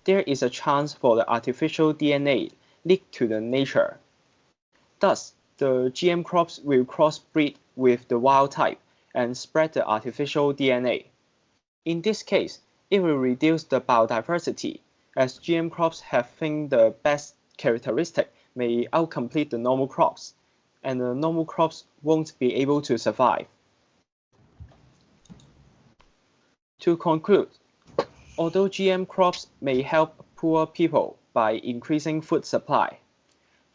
there is a chance for the artificial DNA leak to the nature. Thus, the GM crops will crossbreed with the wild type and spread the artificial DNA. In this case, it will reduce the biodiversity, as GM crops having the best characteristic may outcompete the normal crops, and the normal crops won't be able to survive. To conclude, although GM crops may help poor people by increasing food supply,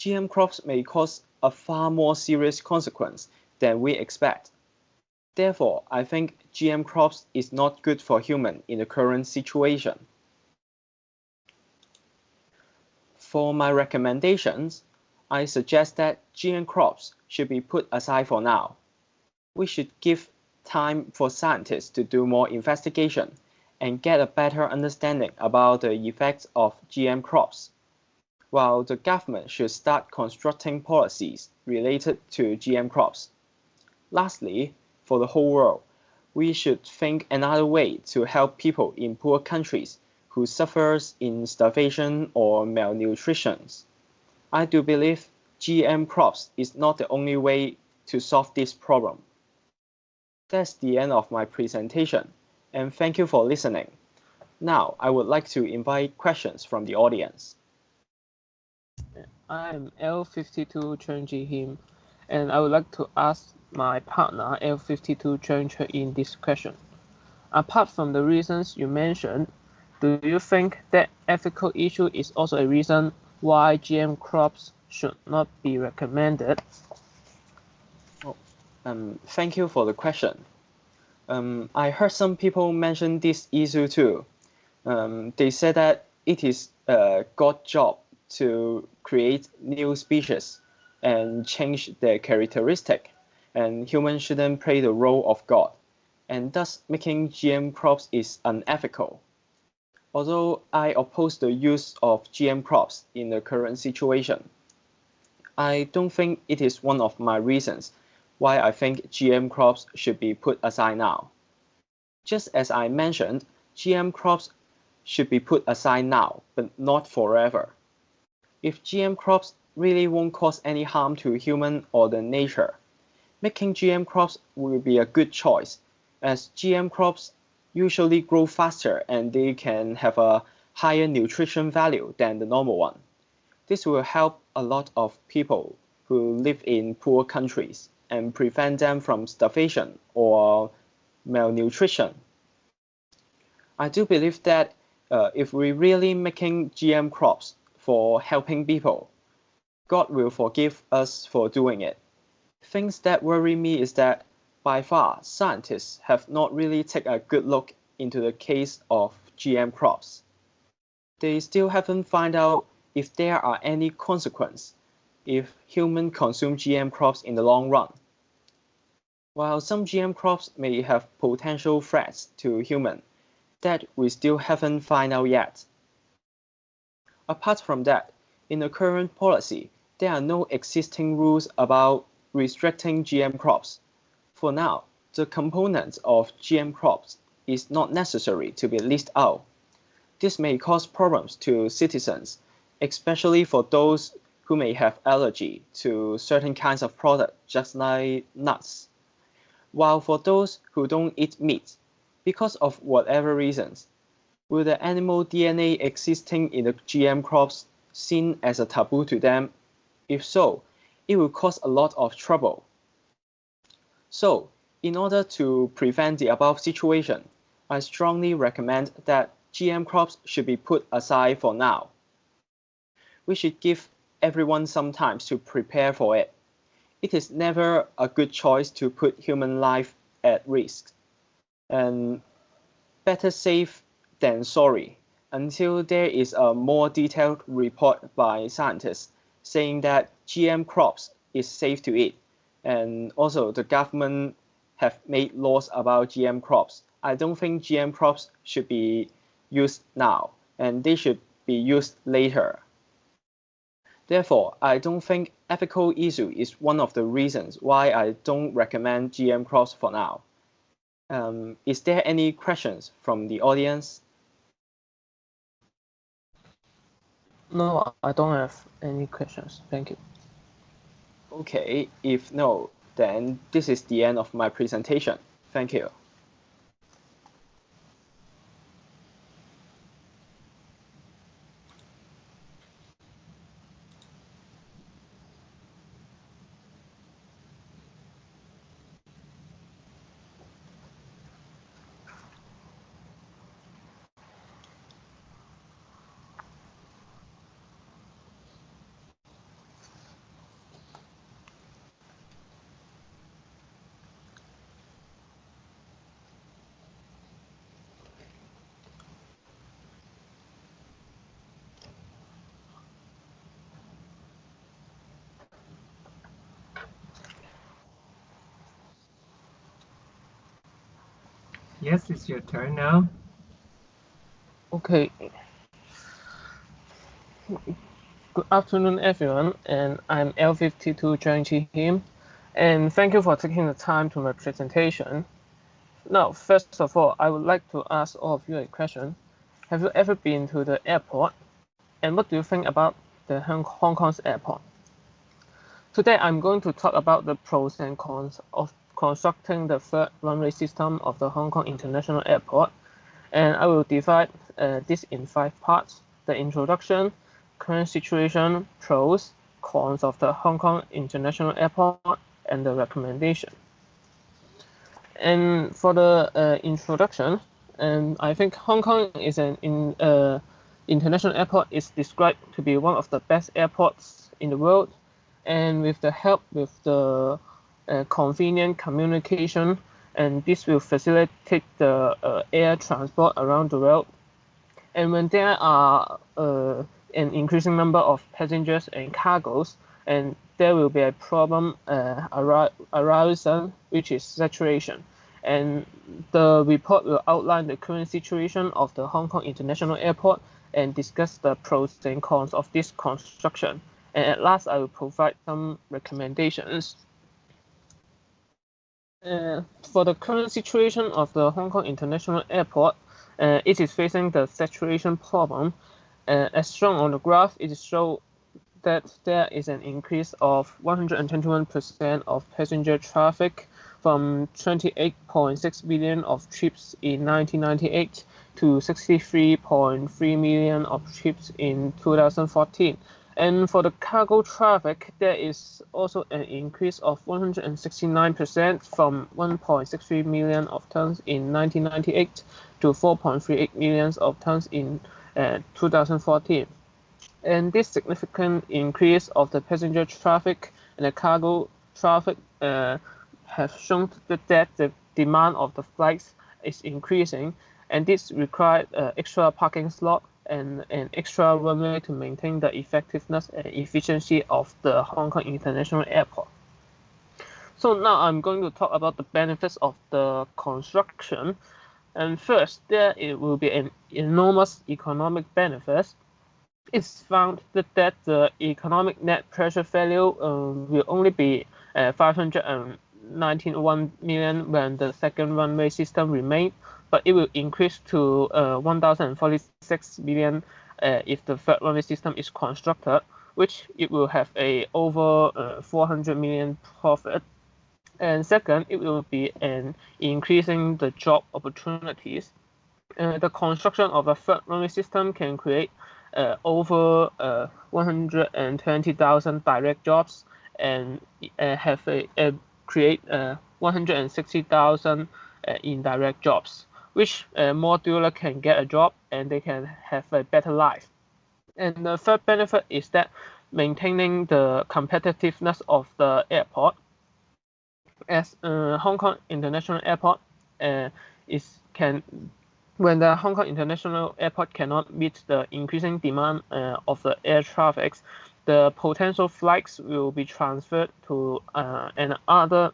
GM crops may cause a far more serious consequence than we expect. Therefore, I think GM crops is not good for humans in the current situation. For my recommendations, I suggest that GM crops should be put aside for now. We should give time for scientists to do more investigation and get a better understanding about the effects of GM crops, while the government should start constructing policies related to GM crops. Lastly, for the whole world, we should think another way to help people in poor countries who suffers in starvation or malnutrition. I do believe GM crops is not the only way to solve this problem. That's the end of my presentation, and thank you for listening. Now, I would like to invite questions from the audience. I'm L52 Cheukhang Ji, and I would like to ask my partner L52 Cheukhang in this question. Apart from the reasons you mentioned, do you think that ethical issue is also a reason why GM crops should not be recommended? Thank you for the question. I heard some people mention this issue too. They said that it is God's job to create new species and change their characteristic, and humans shouldn't play the role of God, and thus making GM crops is unethical. Although I oppose the use of GM crops in the current situation, I don't think it is one of my reasons why I think GM crops should be put aside now. Just as I mentioned, GM crops should be put aside now, but not forever. If GM crops really won't cause any harm to human or the nature, making GM crops will be a good choice, as GM crops usually grow faster and they can have a higher nutrition value than the normal one. This will help a lot of people who live in poor countries and prevent them from starvation or malnutrition. I do believe that if we really making GM crops for helping people, God will forgive us for doing it. Things that worry me is that by far scientists have not really taken a good look into the case of GM crops. They still haven't found out if there are any consequences if humans consume GM crops in the long run. While some GM crops may have potential threats to humans that we still haven't found out yet. Apart from that, in the current policy, there are no existing rules about restricting GM crops. For now, the components of GM crops is not necessary to be listed out. This may cause problems to citizens, especially for those who may have allergy to certain kinds of products, just like nuts. While for those who don't eat meat, because of whatever reasons, will the animal DNA existing in the GM crops seen as a taboo to them? If so, it will cause a lot of trouble. So, in order to prevent the above situation, I strongly recommend that GM crops should be put aside for now. We should give everyone some time to prepare for it. It is never a good choice to put human life at risk. And better safe than sorry until there is a more detailed report by scientists saying that GM crops is safe to eat. And also the government have made laws about GM crops. I don't think GM crops should be used now, and they should be used later. Therefore, I don't think ethical issue is one of the reasons why I don't recommend GM crops for now. Is there any questions from the audience? No, I don't have any questions. Thank you. Okay, if no, then this is the end of my presentation. Thank you. Yes, it's your turn now. Okay. Good afternoon, everyone, and I'm L52 Cheukhang Kwong, and thank you for taking the time to my presentation. Now, first of all, I would like to ask all of you a question. Have you ever been to the airport, and what do you think about the Hong Kong's airport? Today, I'm going to talk about the pros and cons of constructing the third runway system of the Hong Kong International Airport, and I will divide this in 5 parts: the introduction, current situation, pros, cons of the Hong Kong International Airport, and the recommendation. And for the introduction, I think Hong Kong is an international airport is described to be one of the best airports in the world, and with the help with the convenient communication, and this will facilitate the air transport around the world. And when there are an increasing number of passengers and cargoes, and there will be a problem arising, which is saturation. And the report will outline the current situation of the Hong Kong International Airport and discuss the pros and cons of this construction. And at last, I will provide some recommendations. For the current situation of the Hong Kong International Airport, it is facing the saturation problem. As shown on the graph, it shows that there is an increase of 121% of passenger traffic from 28.6 million of trips in 1998 to 63.3 million of trips in 2014. And for the cargo traffic, there is also an increase of 169% from 1.63 million of tons in 1998 to 4.38 million of tons in 2014. And this significant increase of the passenger traffic and the cargo traffic have shown that the demand of the flights is increasing, and this requires extra parking slot and an extra runway to maintain the effectiveness and efficiency of the Hong Kong International Airport. So now I'm going to talk about the benefits of the construction. And first, there it will be an enormous economic benefit. It's found that the economic net pressure value will only be 591 million when the second runway system remains, but it will increase to 1,046 million if the third runway system is constructed, which it will have a over 400 million profit. And second, it will be an increasing the job opportunities. The construction of a third runway system can create over 120,000 direct jobs and create 160,000 indirect jobs, which modular can get a job and they can have a better life. And the third benefit is that maintaining the competitiveness of the airport. As Hong Kong International Airport when the Hong Kong International Airport cannot meet the increasing demand of the air traffic, the potential flights will be transferred to other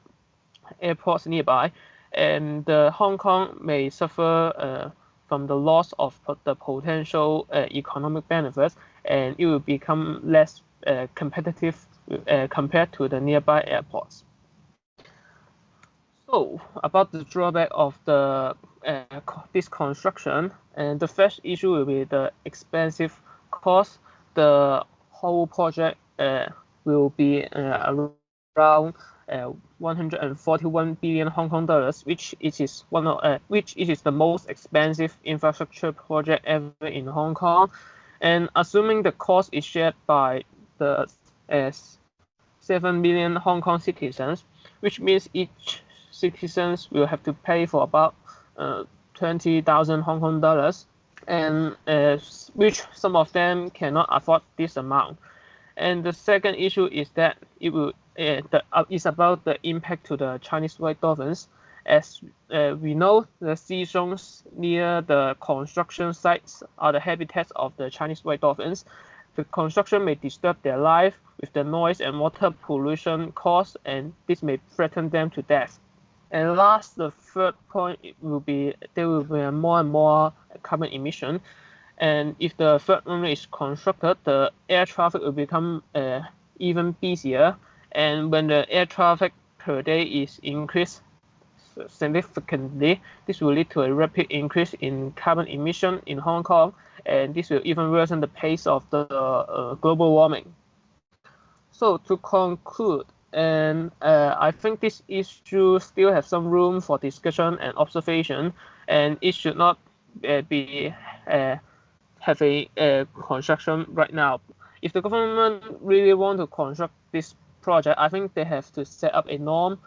airports nearby, and Hong Kong may suffer from the loss of the potential economic benefits, and it will become less competitive compared to the nearby airports. So about the drawback of this construction, and the first issue will be the expensive cost. The whole project will be around 141 billion Hong Kong dollars, which it is the most expensive infrastructure project ever in Hong Kong. And assuming the cost is shared by the 7 million Hong Kong citizens, which means each citizens will have to pay for about 20,000 Hong Kong dollars, and which some of them cannot afford this amount. And the second issue is that it's about the impact to the Chinese white dolphins. As we know, the sea zones near the construction sites are the habitats of the Chinese white dolphins. The construction may disturb their life with the noise and water pollution caused, and this may threaten them to death. And last, the third point will be there will be more and more carbon emission. And if the third runway is constructed, the air traffic will become even busier. And when the air traffic per day is increased significantly, this will lead to a rapid increase in carbon emission in Hong Kong, and this will even worsen the pace of the global warming. So to conclude, and I think this issue still has some room for discussion and observation, and it should not be have a construction right now. If the government really want to construct this project, I think they have to set up a norm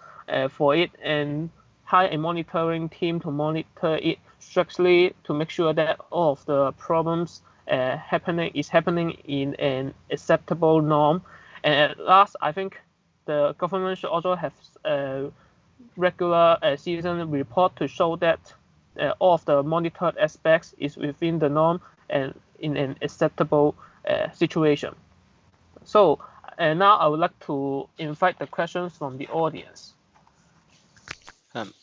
for it and hire a monitoring team to monitor it strictly to make sure that all of the problems happening in an acceptable norm. And at last, I think the government should also have a regular season report to show that all of the monitored aspects is within the norm and in an acceptable situation. So now I would like to invite the questions from the audience.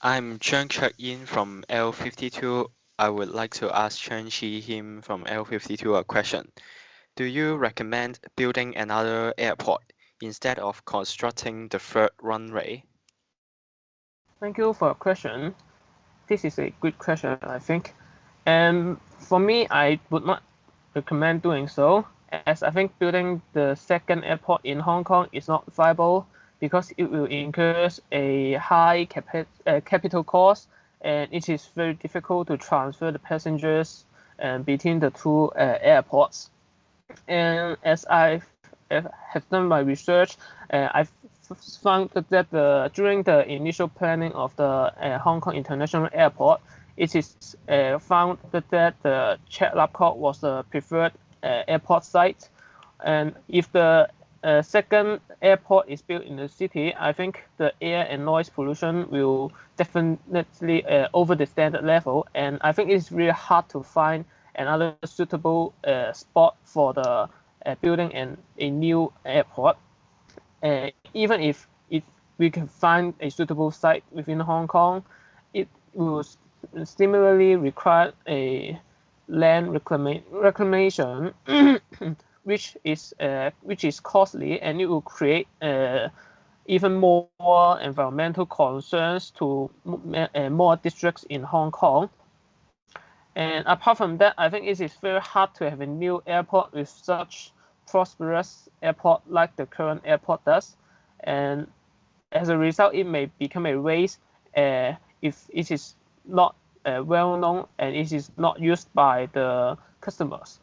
I'm Cheukhang Kwong from L52. I would like to ask Chen Chi Him from L52 a question. Do you recommend building another airport instead of constructing the third runway? Thank you for your question. This is a good question, I think. And for me, I would not recommend doing so, as I think building the second airport in Hong Kong is not viable because it will incur a high capital cost, and it is very difficult to transfer the passengers between the two airports. And as I have done my research, I've found that during the initial planning of the Hong Kong International Airport, it is found that the Chek Lap Kok was the preferred airport site. And if the second airport is built in the city, I think the air and noise pollution will definitely over the standard level. And I think it's really hard to find another suitable spot for the building a new airport. Even if we can find a suitable site within Hong Kong, it will similarly require a land reclamation, which is costly, and it will create even more environmental concerns to more districts in Hong Kong. And apart from that, I think it is very hard to have a new airport with such prosperous airport like the current airport does. And as a result, it may become a waste if it is not well known and it is not used by the customers.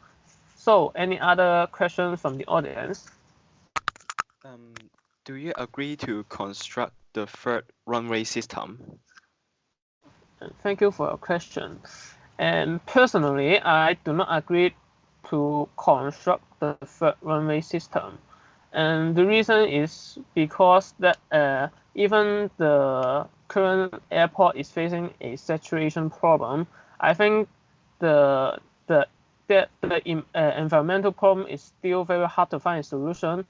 So any other questions from the audience? Do you agree to construct the third runway system? Thank you for your question. And personally, I do not agree to construct the third runway system. And the reason is because that even the current airport is facing a saturation problem. I think the environmental problem is still very hard to find a solution.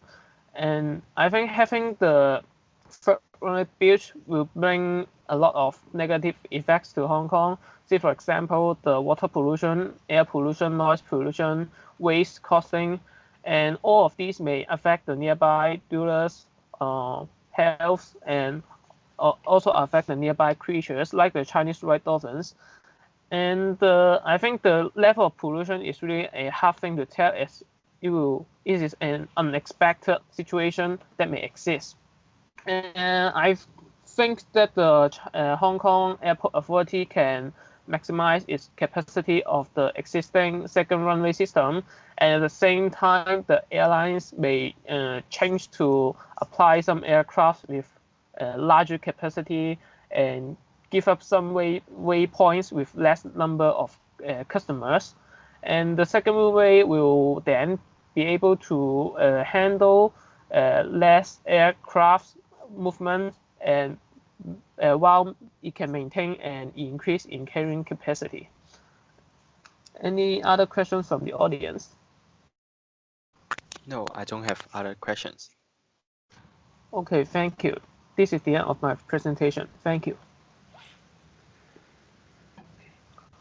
And I think having the third runway built will bring a lot of negative effects to Hong Kong. Say, for example, the water pollution, air pollution, noise pollution, waste causing, and all of these may affect the nearby dwellers' health and also affect the nearby creatures like the Chinese white dolphins. And I think the level of pollution is really a hard thing to tell, as it is an unexpected situation that may exist. And I think that the Hong Kong Airport Authority can maximize its capacity of the existing second runway system, and at the same time, the airlines may change to apply some aircraft with larger capacity and give up some waypoints with less number of customers. And the second runway will then be able to handle less aircraft movement, and while it can maintain an increase in carrying capacity. Any other questions from the audience? No, I don't have other questions. Okay, thank you. This is the end of my presentation. Thank you.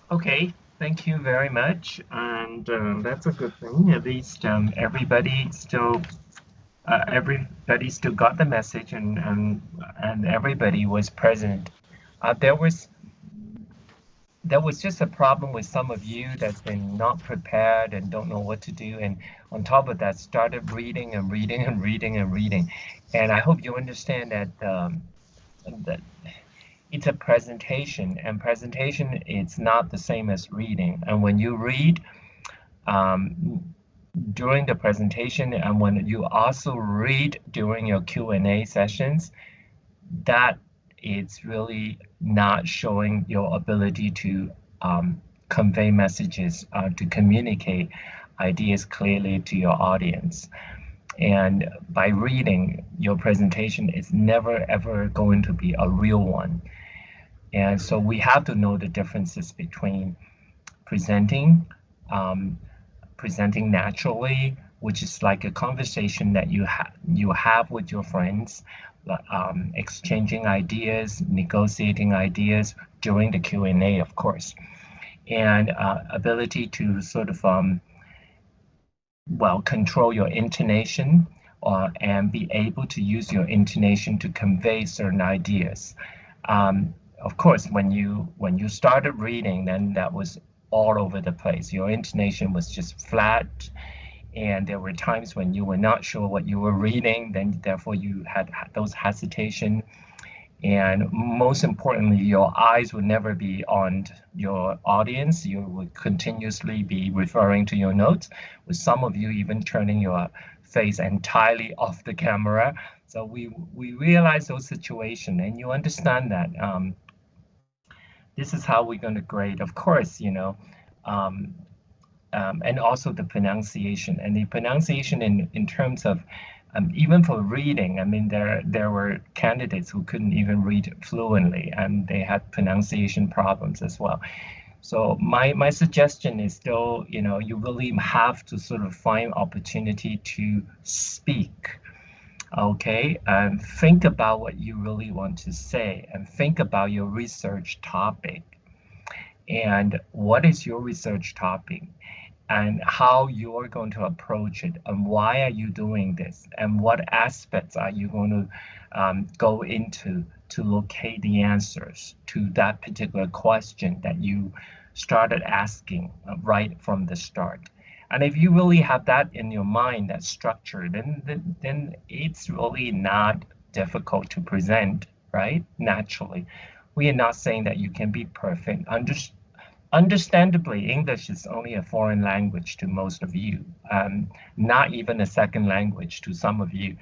Okay, Thank you very much, and that's a good thing. At least everybody still got the message, and everybody was present. There was just a problem with some of you that's been not prepared and don't know what to do, and on top of that, started reading and reading and reading and reading. And I hope you understand that it's a presentation, and presentation it's not the same as reading. And when you read during the presentation, and when you also read during your Q&A sessions, that it's really not showing your ability to convey messages, to communicate ideas clearly to your audience. And by reading, your presentation is never ever going to be a real one. And so we have to know the differences between presenting naturally, which is like a conversation that you have with your friends, exchanging ideas, negotiating ideas during the Q&A, of course, and ability to sort of control your intonation, and be able to use your intonation to convey certain ideas. Of course, when you started reading, then that was all over the place. Your intonation was just flat, and there were times when you were not sure what you were reading, then therefore you had those hesitation. And most importantly, your eyes would never be on your audience. You would continuously be referring to your notes, with some of you even turning your face entirely off the camera. So we realize those situations, and you understand that this is how we're going to grade. Of course, you know, and also the pronunciation. And the pronunciation in terms of even for reading, I mean, there were candidates who couldn't even read fluently, and they had pronunciation problems as well. So my suggestion is still, you know, you really have to sort of find opportunity to speak. Okay, and think about what you really want to say, and think about your research topic. And what is your research topic? And how you're going to approach it, and why are you doing this, and what aspects are you going to go into to locate the answers to that particular question that you started asking right from the start. And if you really have that in your mind, that structure, then it's really not difficult to present, right? Naturally. We are not saying that you can be perfect. Understandably, English is only a foreign language to most of you, not even a second language to some of you.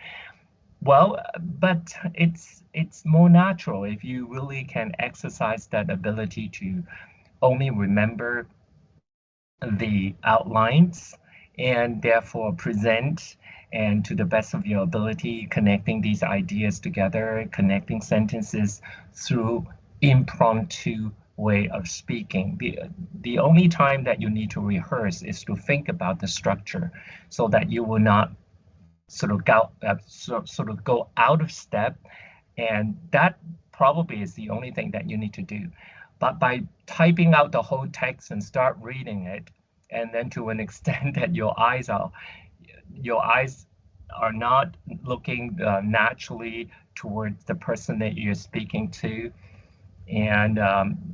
Well, but it's more natural if you really can exercise that ability to only remember the outlines and therefore present, and to the best of your ability, connecting these ideas together, connecting sentences through impromptu way of speaking. The only time that you need to rehearse is to think about the structure, so that you will not sort of go out of step, and that probably is the only thing that you need to do. But by typing out the whole text and start reading it, and then to an extent that your eyes are not looking naturally towards the person that you're speaking to, and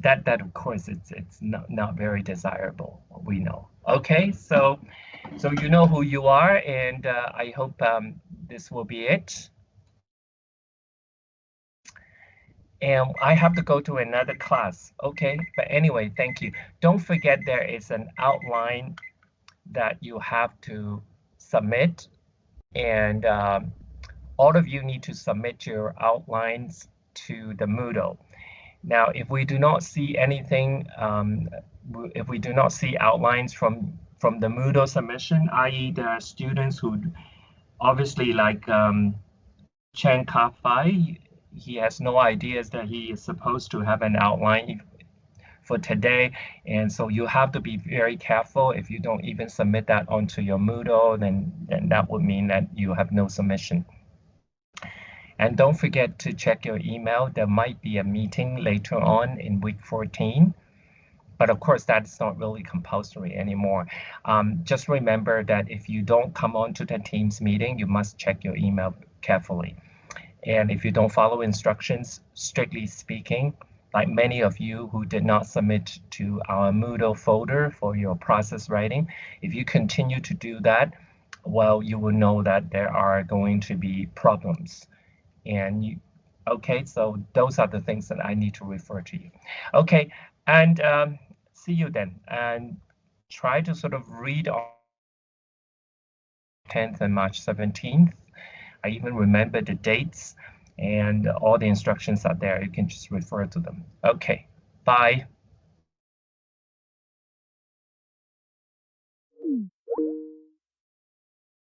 that of course it's not very desirable, we know. Okay, so you know who you are, and I hope this will be it. And I have to go to another class. Okay, but anyway, thank you. Don't forget there is an outline that you have to submit, and all of you need to submit your outlines to the Moodle. Now, if we do not see anything, if we do not see outlines from the Moodle submission, i.e. there are students who obviously, like Cheukhang Kwong, he has no ideas that he is supposed to have an outline for today, and so you have to be very careful. If you don't even submit that onto your Moodle, then that would mean that you have no submission. And don't forget to check your email. There might be a meeting later on in week 14. But of course, that's not really compulsory anymore. Just remember that if you don't come on to the Teams meeting, you must check your email carefully. And if you don't follow instructions, strictly speaking, like many of you who did not submit to our Moodle folder for your process writing, if you continue to do that, well, you will know that there are going to be problems. And okay, so those are the things that I need to refer to you. Okay, and see you then. And try to sort of read on 10th and March 17th. I even remember the dates, and all the instructions are there. You can just refer to them. Okay, bye.